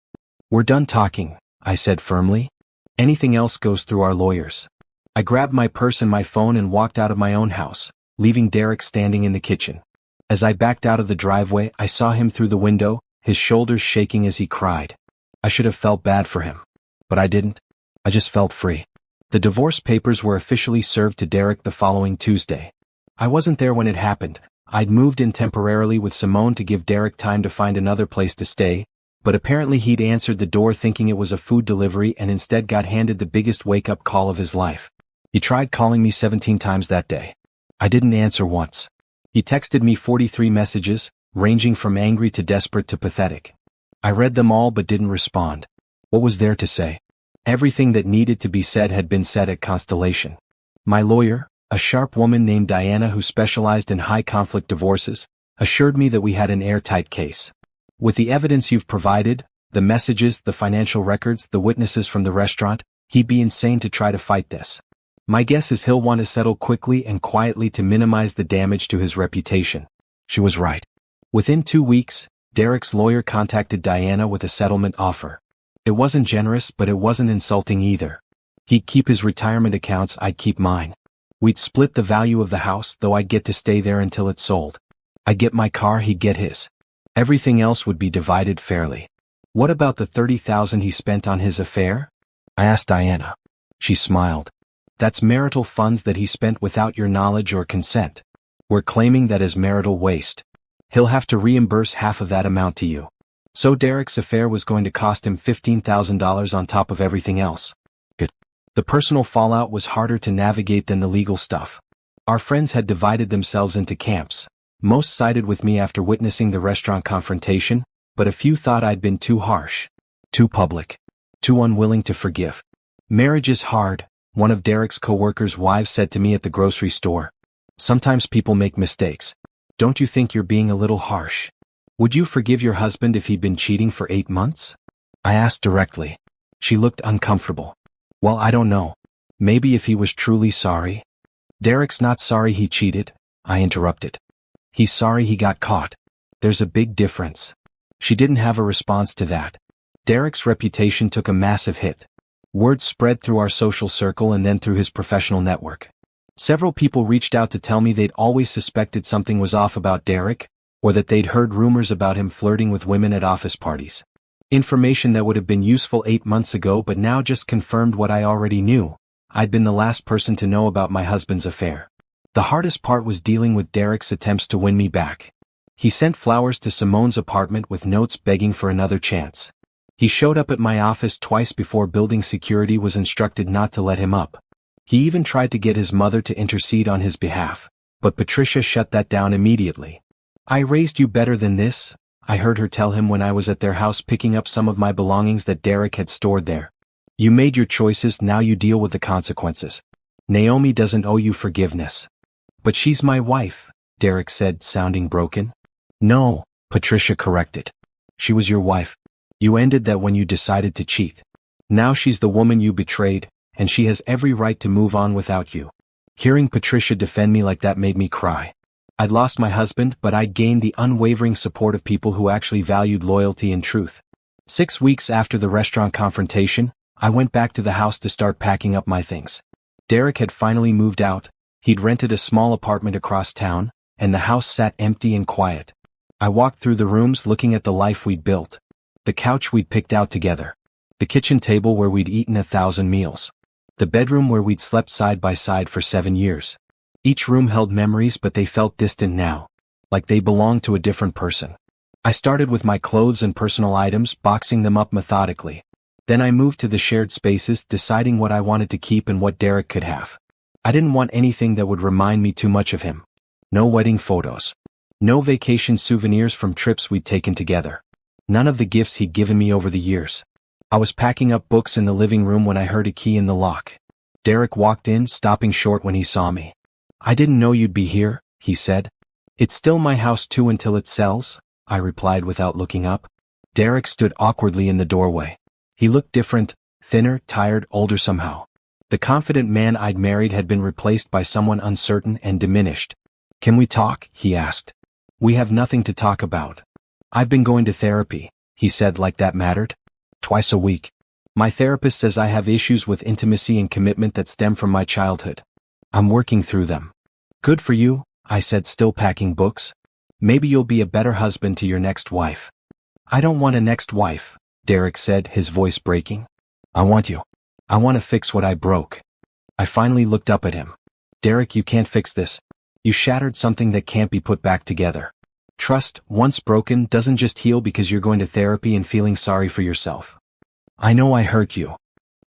We're done talking, I said firmly. Anything else goes through our lawyers. I grabbed my purse and my phone and walked out of my own house, leaving Derek standing in the kitchen. As I backed out of the driveway, I saw him through the window, his shoulders shaking as he cried. I should have felt bad for him. But I didn't. I just felt free. The divorce papers were officially served to Derek the following Tuesday. I wasn't there when it happened. I'd moved in temporarily with Simone to give Derek time to find another place to stay, but apparently he'd answered the door thinking it was a food delivery and instead got handed the biggest wake-up call of his life. He tried calling me 17 times that day. I didn't answer once. He texted me 43 messages, ranging from angry to desperate to pathetic. I read them all but didn't respond. What was there to say? Everything that needed to be said had been said at Constellation. My lawyer, a sharp woman named Diana who specialized in high-conflict divorces, assured me that we had an airtight case. With the evidence you've provided, the messages, the financial records, the witnesses from the restaurant, he'd be insane to try to fight this. My guess is he'll want to settle quickly and quietly to minimize the damage to his reputation. She was right. Within 2 weeks, Derek's lawyer contacted Diana with a settlement offer. It wasn't generous, but it wasn't insulting either. He'd keep his retirement accounts, I'd keep mine. We'd split the value of the house, though I'd get to stay there until it's sold. I'd get my car, he'd get his. Everything else would be divided fairly. What about the $30,000 he spent on his affair? I asked Diana. She smiled. That's marital funds that he spent without your knowledge or consent. We're claiming that as marital waste. He'll have to reimburse half of that amount to you. So Derek's affair was going to cost him $15,000 on top of everything else. Good. The personal fallout was harder to navigate than the legal stuff. Our friends had divided themselves into camps. Most sided with me after witnessing the restaurant confrontation, but a few thought I'd been too harsh, too public, too unwilling to forgive. Marriage is hard, one of Derek's co-workers' wives said to me at the grocery store. Sometimes people make mistakes. Don't you think you're being a little harsh? Would you forgive your husband if he'd been cheating for 8 months? I asked directly. She looked uncomfortable. Well, I don't know. Maybe if he was truly sorry. Derek's not sorry he cheated, I interrupted. He's sorry he got caught. There's a big difference. She didn't have a response to that. Derek's reputation took a massive hit. Word spread through our social circle and then through his professional network. Several people reached out to tell me they'd always suspected something was off about Derek, or that they'd heard rumors about him flirting with women at office parties. Information that would have been useful 8 months ago but now just confirmed what I already knew. I'd been the last person to know about my husband's affair. The hardest part was dealing with Derek's attempts to win me back. He sent flowers to Simone's apartment with notes begging for another chance. He showed up at my office twice before building security was instructed not to let him up. He even tried to get his mother to intercede on his behalf, but Patricia shut that down immediately. I raised you better than this, I heard her tell him when I was at their house picking up some of my belongings that Derek had stored there. You made your choices, now you deal with the consequences. Naomi doesn't owe you forgiveness. But she's my wife, Derek said, sounding broken. No, Patricia corrected. She was your wife. You ended that when you decided to cheat. Now she's the woman you betrayed, and she has every right to move on without you. Hearing Patricia defend me like that made me cry. I'd lost my husband, but I'd gained the unwavering support of people who actually valued loyalty and truth. 6 weeks after the restaurant confrontation, I went back to the house to start packing up my things. Derek had finally moved out. He'd rented a small apartment across town, and the house sat empty and quiet. I walked through the rooms looking at the life we'd built. The couch we'd picked out together. The kitchen table where we'd eaten 1,000 meals. The bedroom where we'd slept side by side for 7 years. Each room held memories, but they felt distant now, like they belonged to a different person. I started with my clothes and personal items, boxing them up methodically. Then I moved to the shared spaces, deciding what I wanted to keep and what Derek could have. I didn't want anything that would remind me too much of him. No wedding photos. No vacation souvenirs from trips we'd taken together. None of the gifts he'd given me over the years. I was packing up books in the living room when I heard a key in the lock. Derek walked in, stopping short when he saw me. I didn't know you'd be here, he said. It's still my house too until it sells, I replied without looking up. Derek stood awkwardly in the doorway. He looked different, thinner, tired, older somehow. The confident man I'd married had been replaced by someone uncertain and diminished. Can we talk? He asked. We have nothing to talk about. I've been going to therapy, he said, like that mattered. Twice a week. My therapist says I have issues with intimacy and commitment that stem from my childhood. I'm working through them. Good for you, I said, still packing books. Maybe you'll be a better husband to your next wife. I don't want a next wife, Derek said, his voice breaking. I want you. I want to fix what I broke. I finally looked up at him. Derek, you can't fix this. You shattered something that can't be put back together. Trust, once broken, doesn't just heal because you're going to therapy and feeling sorry for yourself. I know I hurt you.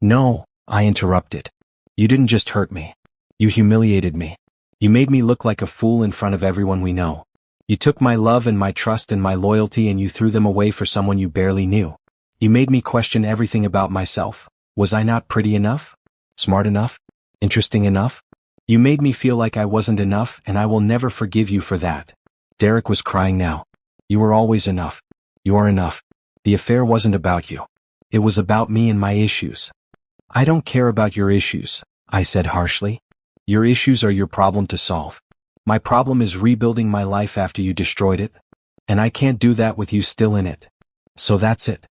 No, I interrupted. You didn't just hurt me. You humiliated me. You made me look like a fool in front of everyone we know. You took my love and my trust and my loyalty and you threw them away for someone you barely knew. You made me question everything about myself. Was I not pretty enough? Smart enough? Interesting enough? You made me feel like I wasn't enough, and I will never forgive you for that. Derek was crying now. You were always enough. You are enough. The affair wasn't about you. It was about me and my issues. I don't care about your issues, I said harshly. Your issues are your problem to solve. My problem is rebuilding my life after you destroyed it. And I can't do that with you still in it. So that's it.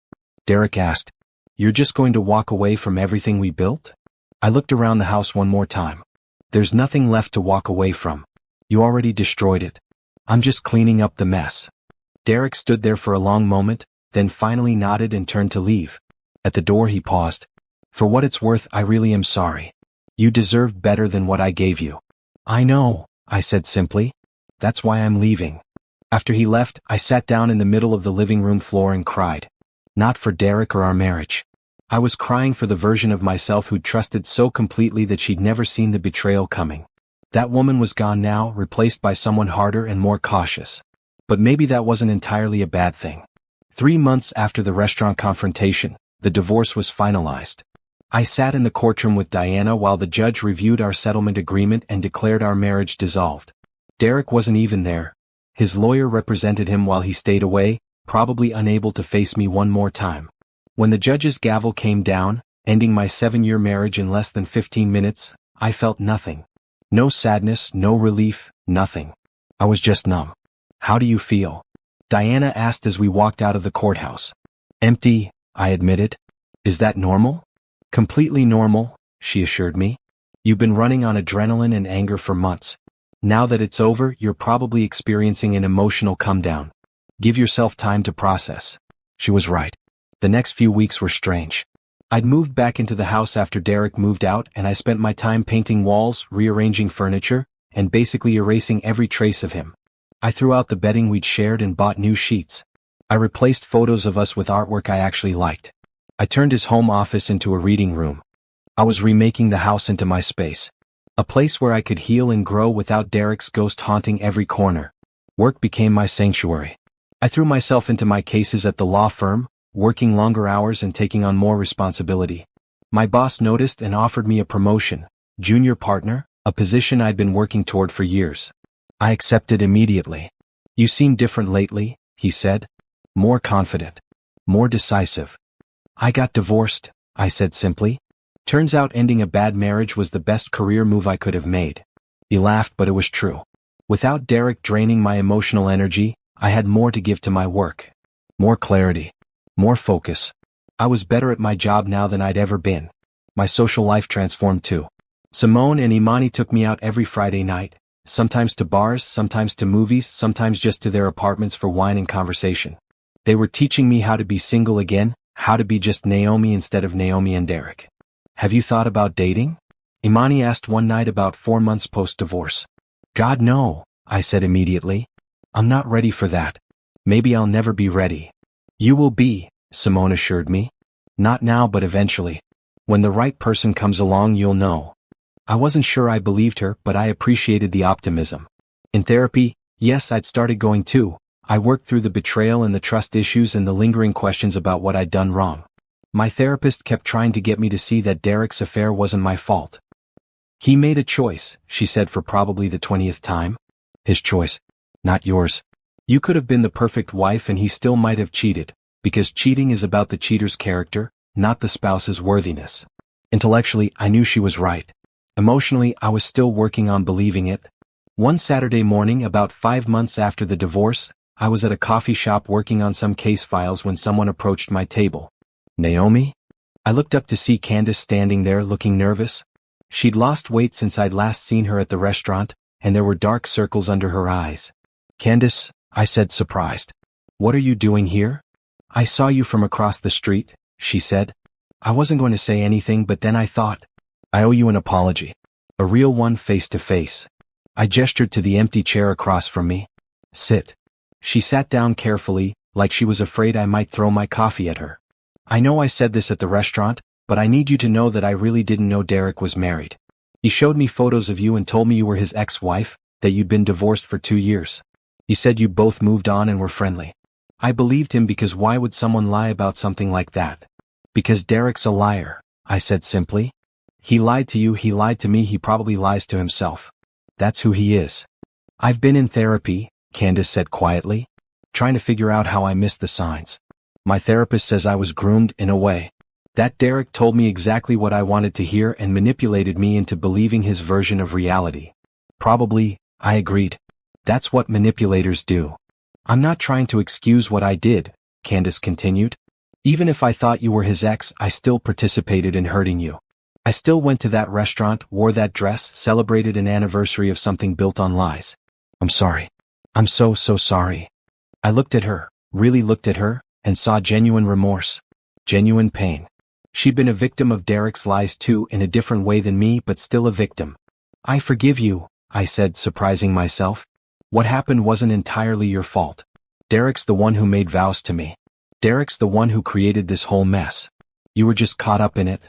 Derek asked. You're just going to walk away from everything we built? I looked around the house one more time. There's nothing left to walk away from. You already destroyed it. I'm just cleaning up the mess. Derek stood there for a long moment, then finally nodded and turned to leave. At the door he paused. For what it's worth, I really am sorry. You deserve better than what I gave you. I know, I said simply. That's why I'm leaving. After he left, I sat down in the middle of the living room floor and cried. Not for Derek or our marriage. I was crying for the version of myself who'd trusted so completely that she'd never seen the betrayal coming. That woman was gone now, replaced by someone harder and more cautious. But maybe that wasn't entirely a bad thing. 3 months after the restaurant confrontation, the divorce was finalized. I sat in the courtroom with Diana while the judge reviewed our settlement agreement and declared our marriage dissolved. Derek wasn't even there. His lawyer represented him while he stayed away, probably unable to face me one more time. When the judge's gavel came down, ending my 7-year marriage in less than 15 minutes, I felt nothing. No sadness, no relief, nothing. I was just numb. How do you feel? Diana asked as we walked out of the courthouse. Empty, I admitted. Is that normal? Completely normal, she assured me. You've been running on adrenaline and anger for months. Now that it's over, you're probably experiencing an emotional come-down. Give yourself time to process. She was right. The next few weeks were strange. I'd moved back into the house after Derek moved out, and I spent my time painting walls, rearranging furniture, and basically erasing every trace of him. I threw out the bedding we'd shared and bought new sheets. I replaced photos of us with artwork I actually liked. I turned his home office into a reading room. I was remaking the house into my space. A place where I could heal and grow without Derek's ghost haunting every corner. Work became my sanctuary. I threw myself into my cases at the law firm, working longer hours and taking on more responsibility. My boss noticed and offered me a promotion, junior partner, a position I'd been working toward for years. I accepted immediately. You seem different lately, he said. More confident. More decisive. I got divorced, I said simply. Turns out ending a bad marriage was the best career move I could have made. He laughed, but it was true. Without Derek draining my emotional energy, I had more to give to my work. More clarity. More focus. I was better at my job now than I'd ever been. My social life transformed too. Simone and Imani took me out every Friday night, sometimes to bars, sometimes to movies, sometimes just to their apartments for wine and conversation. They were teaching me how to be single again, how to be just Naomi instead of Naomi and Derek. Have you thought about dating? Imani asked one night about 4 months post-divorce. God, no, I said immediately. I'm not ready for that. Maybe I'll never be ready. You will be, Simone assured me. Not now, but eventually. When the right person comes along, you'll know. I wasn't sure I believed her, but I appreciated the optimism. In therapy, yes, I'd started going too. I worked through the betrayal and the trust issues and the lingering questions about what I'd done wrong. My therapist kept trying to get me to see that Derek's affair wasn't my fault. He made a choice, she said for probably the 20th time. His choice, not yours. You could have been the perfect wife and he still might have cheated, because cheating is about the cheater's character, not the spouse's worthiness. Intellectually, I knew she was right. Emotionally, I was still working on believing it. One Saturday morning, about 5 months after the divorce, I was at a coffee shop working on some case files when someone approached my table. Naomi? I looked up to see Candace standing there looking nervous. She'd lost weight since I'd last seen her at the restaurant, and there were dark circles under her eyes. Candace, I said, surprised. What are you doing here? I saw you from across the street, she said. I wasn't going to say anything, but then I thought, I owe you an apology. A real one, face to face. I gestured to the empty chair across from me. Sit. She sat down carefully, like she was afraid I might throw my coffee at her. I know I said this at the restaurant, but I need you to know that I really didn't know Derek was married. He showed me photos of you and told me you were his ex-wife, that you'd been divorced for 2 years. He said you both moved on and were friendly. I believed him because why would someone lie about something like that? Because Derek's a liar, I said simply. He lied to you, he lied to me, he probably lies to himself. That's who he is. I've been in therapy, Candace said quietly, trying to figure out how I missed the signs. My therapist says I was groomed in a way. That Derek told me exactly what I wanted to hear and manipulated me into believing his version of reality. Probably, I agreed. That's what manipulators do. I'm not trying to excuse what I did, Candace continued. Even if I thought you were his ex, I still participated in hurting you. I still went to that restaurant, wore that dress, celebrated an anniversary of something built on lies. I'm sorry. I'm so sorry. I looked at her, really looked at her, and saw genuine remorse. Genuine pain. She'd been a victim of Derek's lies too, in a different way than me, but still a victim. I forgive you, I said, surprising myself. What happened wasn't entirely your fault. Derek's the one who made vows to me. Derek's the one who created this whole mess. You were just caught up in it.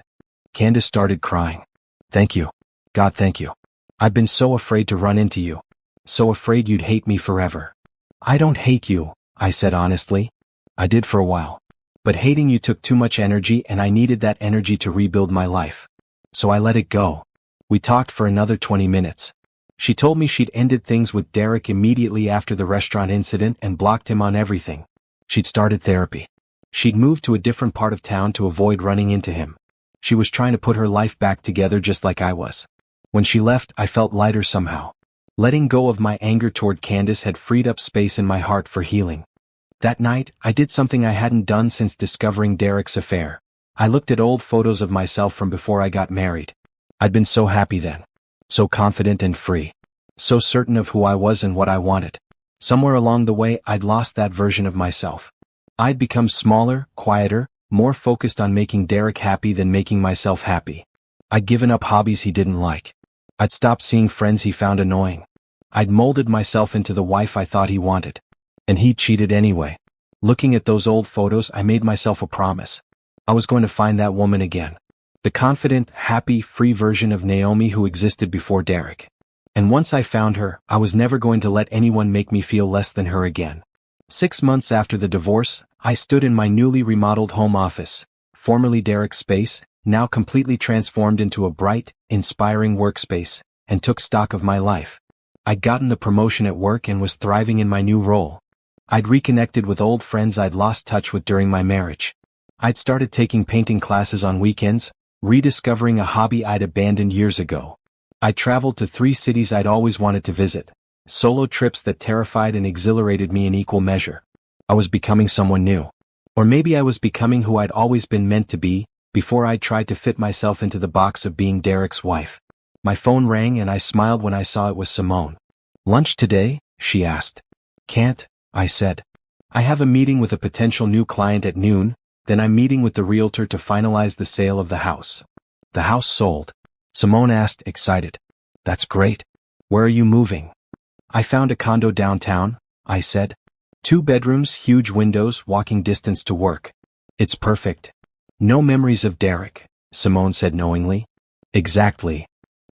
Candace started crying. Thank you. God, thank you. I've been so afraid to run into you. So afraid you'd hate me forever. I don't hate you, I said honestly. I did for a while. But hating you took too much energy and I needed that energy to rebuild my life. So I let it go. We talked for another 20 minutes. She told me she'd ended things with Derek immediately after the restaurant incident and blocked him on everything. She'd started therapy. She'd moved to a different part of town to avoid running into him. She was trying to put her life back together just like I was. When she left, I felt lighter somehow. Letting go of my anger toward Candace had freed up space in my heart for healing. That night, I did something I hadn't done since discovering Derek's affair. I looked at old photos of myself from before I got married. I'd been so happy then. So confident and free. So certain of who I was and what I wanted. Somewhere along the way, I'd lost that version of myself. I'd become smaller, quieter, more focused on making Derek happy than making myself happy. I'd given up hobbies he didn't like. I'd stopped seeing friends he found annoying. I'd molded myself into the wife I thought he wanted. And he cheated anyway. Looking at those old photos, I made myself a promise. I was going to find that woman again. The confident, happy, free version of Naomi who existed before Derek. And once I found her, I was never going to let anyone make me feel less than her again. 6 months after the divorce, I stood in my newly remodeled home office, formerly Derek's space, now completely transformed into a bright, inspiring workspace, and took stock of my life. I'd gotten the promotion at work and was thriving in my new role. I'd reconnected with old friends I'd lost touch with during my marriage. I'd started taking painting classes on weekends, rediscovering a hobby I'd abandoned years ago. I traveled to 3 cities I'd always wanted to visit, solo trips that terrified and exhilarated me in equal measure. I was becoming someone new. Or maybe I was becoming who I'd always been meant to be, before I tried to fit myself into the box of being Derek's wife. My phone rang and I smiled when I saw it was Simone. Lunch today? She asked. Can't, I said. I have a meeting with a potential new client at noon, then I'm meeting with the realtor to finalize the sale of the house. The house sold. Simone asked, excited. That's great. Where are you moving? I found a condo downtown, I said. 2 bedrooms, huge windows, walking distance to work. It's perfect. No memories of Derek, Simone said knowingly. Exactly.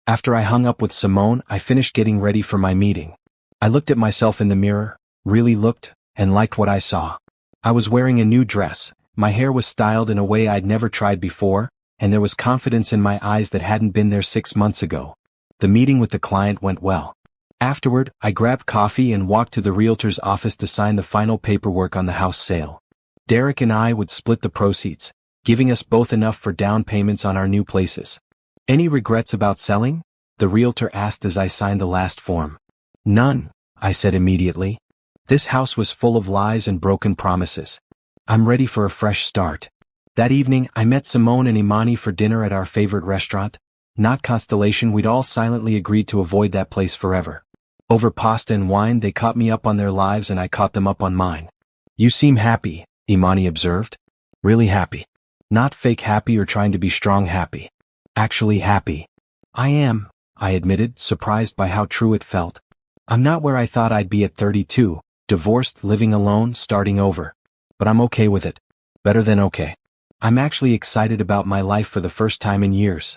After I hung up with Simone, I finished getting ready for my meeting. I looked at myself in the mirror, really looked, and liked what I saw. I was wearing a new dress, my hair was styled in a way I'd never tried before, and there was confidence in my eyes that hadn't been there 6 months ago. The meeting with the client went well. Afterward, I grabbed coffee and walked to the realtor's office to sign the final paperwork on the house sale. Derek and I would split the proceeds, giving us both enough for down payments on our new places. Any regrets about selling? The realtor asked as I signed the last form. None, I said immediately. This house was full of lies and broken promises. I'm ready for a fresh start. That evening, I met Simone and Imani for dinner at our favorite restaurant. Not Constellation, we'd all silently agreed to avoid that place forever. Over pasta and wine, they caught me up on their lives and I caught them up on mine. You seem happy, Imani observed. Really happy. Not fake happy or trying to be strong happy. Actually happy. I am, I admitted, surprised by how true it felt. I'm not where I thought I'd be at 32, divorced, living alone, starting over. But I'm okay with it. Better than okay. I'm actually excited about my life for the first time in years.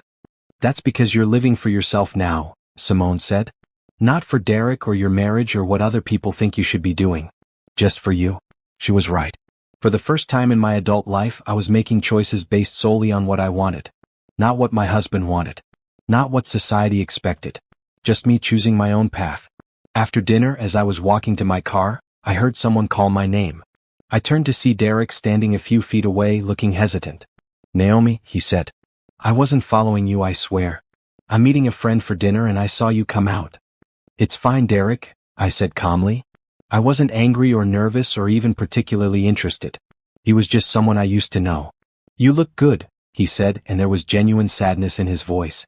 That's because you're living for yourself now, Simone said. Not for Derek or your marriage or what other people think you should be doing. Just for you. She was right. For the first time in my adult life, I was making choices based solely on what I wanted. Not what my husband wanted. Not what society expected. Just me choosing my own path. After dinner, as I was walking to my car, I heard someone call my name. I turned to see Derek standing a few feet away, looking hesitant. "Naomi," he said. "I wasn't following you, I swear. I'm meeting a friend for dinner and I saw you come out." "It's fine, Derek," I said calmly. I wasn't angry or nervous or even particularly interested. He was just someone I used to know. "You look good," he said, and there was genuine sadness in his voice.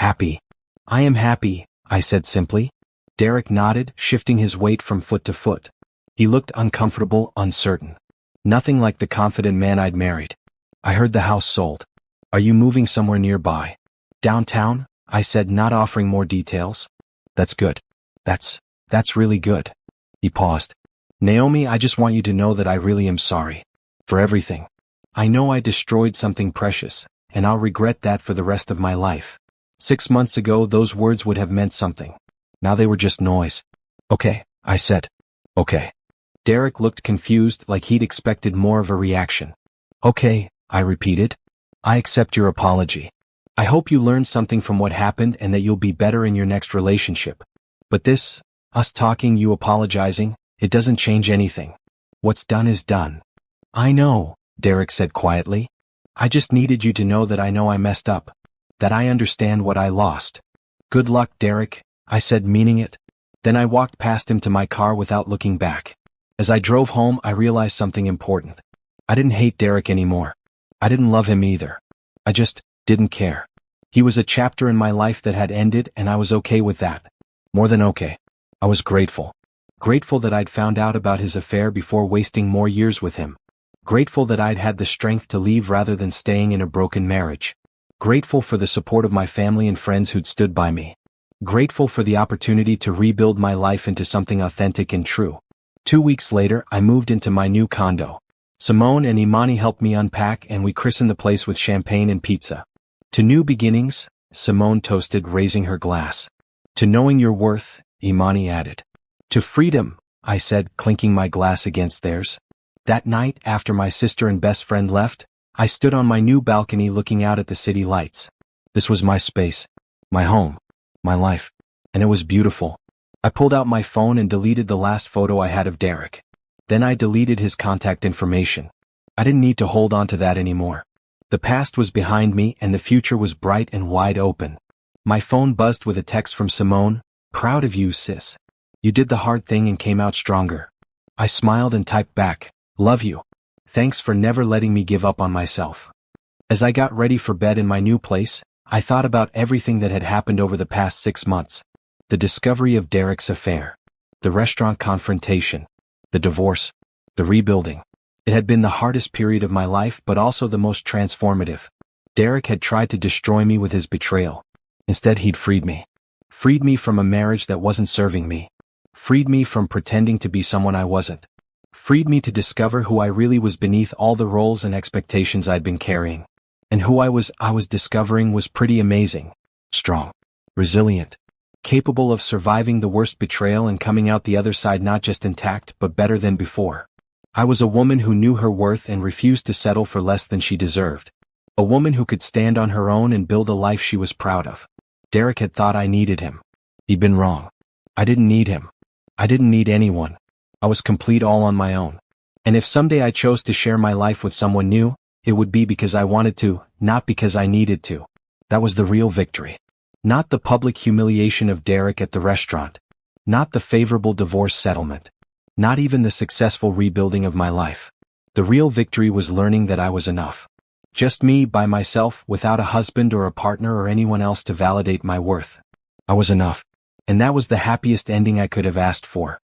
"Happy." "I am happy," I said simply. Derek nodded, shifting his weight from foot to foot. He looked uncomfortable, uncertain. Nothing like the confident man I'd married. "I heard the house sold. Are you moving somewhere nearby?" "Downtown," I said, not offering more details. "That's good. That's really good." He paused. "Naomi, I just want you to know that I really am sorry. For everything. I know I destroyed something precious, and I'll regret that for the rest of my life. 6 months ago, those words would have meant something. Now they were just noise." "Okay," I said. "Okay." Derek looked confused, like he'd expected more of a reaction. "Okay," I repeated. "I accept your apology. I hope you learned something from what happened and that you'll be better in your next relationship. But this, us talking, you apologizing, it doesn't change anything. What's done is done." "I know," Derek said quietly. "I just needed you to know that I know I messed up. That I understand what I lost." "Good luck, Derek," I said, meaning it. Then I walked past him to my car without looking back. As I drove home, I realized something important. I didn't hate Derek anymore. I didn't love him either. I just didn't care. He was a chapter in my life that had ended, and I was okay with that. More than okay. I was grateful. Grateful that I'd found out about his affair before wasting more years with him. Grateful that I'd had the strength to leave rather than staying in a broken marriage. Grateful for the support of my family and friends who'd stood by me. Grateful for the opportunity to rebuild my life into something authentic and true. 2 weeks later, I moved into my new condo. Simone and Imani helped me unpack, and we christened the place with champagne and pizza. "To new beginnings," Simone toasted, raising her glass. "To knowing your worth," Imani added. "To freedom," I said, clinking my glass against theirs. That night, after my sister and best friend left, I stood on my new balcony looking out at the city lights. This was my space, my home, my life, and it was beautiful. I pulled out my phone and deleted the last photo I had of Derek. Then I deleted his contact information. I didn't need to hold on to that anymore. The past was behind me and the future was bright and wide open. My phone buzzed with a text from Simone. "Proud of you, sis. You did the hard thing and came out stronger." I smiled and typed back, "Love you. Thanks for never letting me give up on myself." As I got ready for bed in my new place, I thought about everything that had happened over the past 6 months. The discovery of Derek's affair. The restaurant confrontation. The divorce. The rebuilding. It had been the hardest period of my life, but also the most transformative. Derek had tried to destroy me with his betrayal. Instead, he'd freed me. Freed me from a marriage that wasn't serving me. Freed me from pretending to be someone I wasn't. Freed me to discover who I really was beneath all the roles and expectations I'd been carrying. And who I was discovering was pretty amazing. Strong. Resilient. Capable of surviving the worst betrayal and coming out the other side not just intact but better than before. I was a woman who knew her worth and refused to settle for less than she deserved. A woman who could stand on her own and build a life she was proud of. Derek had thought I needed him. He'd been wrong. I didn't need him. I didn't need anyone. I was complete all on my own. And if someday I chose to share my life with someone new, it would be because I wanted to, not because I needed to. That was the real victory. Not the public humiliation of Derek at the restaurant. Not the favorable divorce settlement. Not even the successful rebuilding of my life. The real victory was learning that I was enough. Just me by myself, without a husband or a partner or anyone else to validate my worth. I was enough. And that was the happiest ending I could have asked for.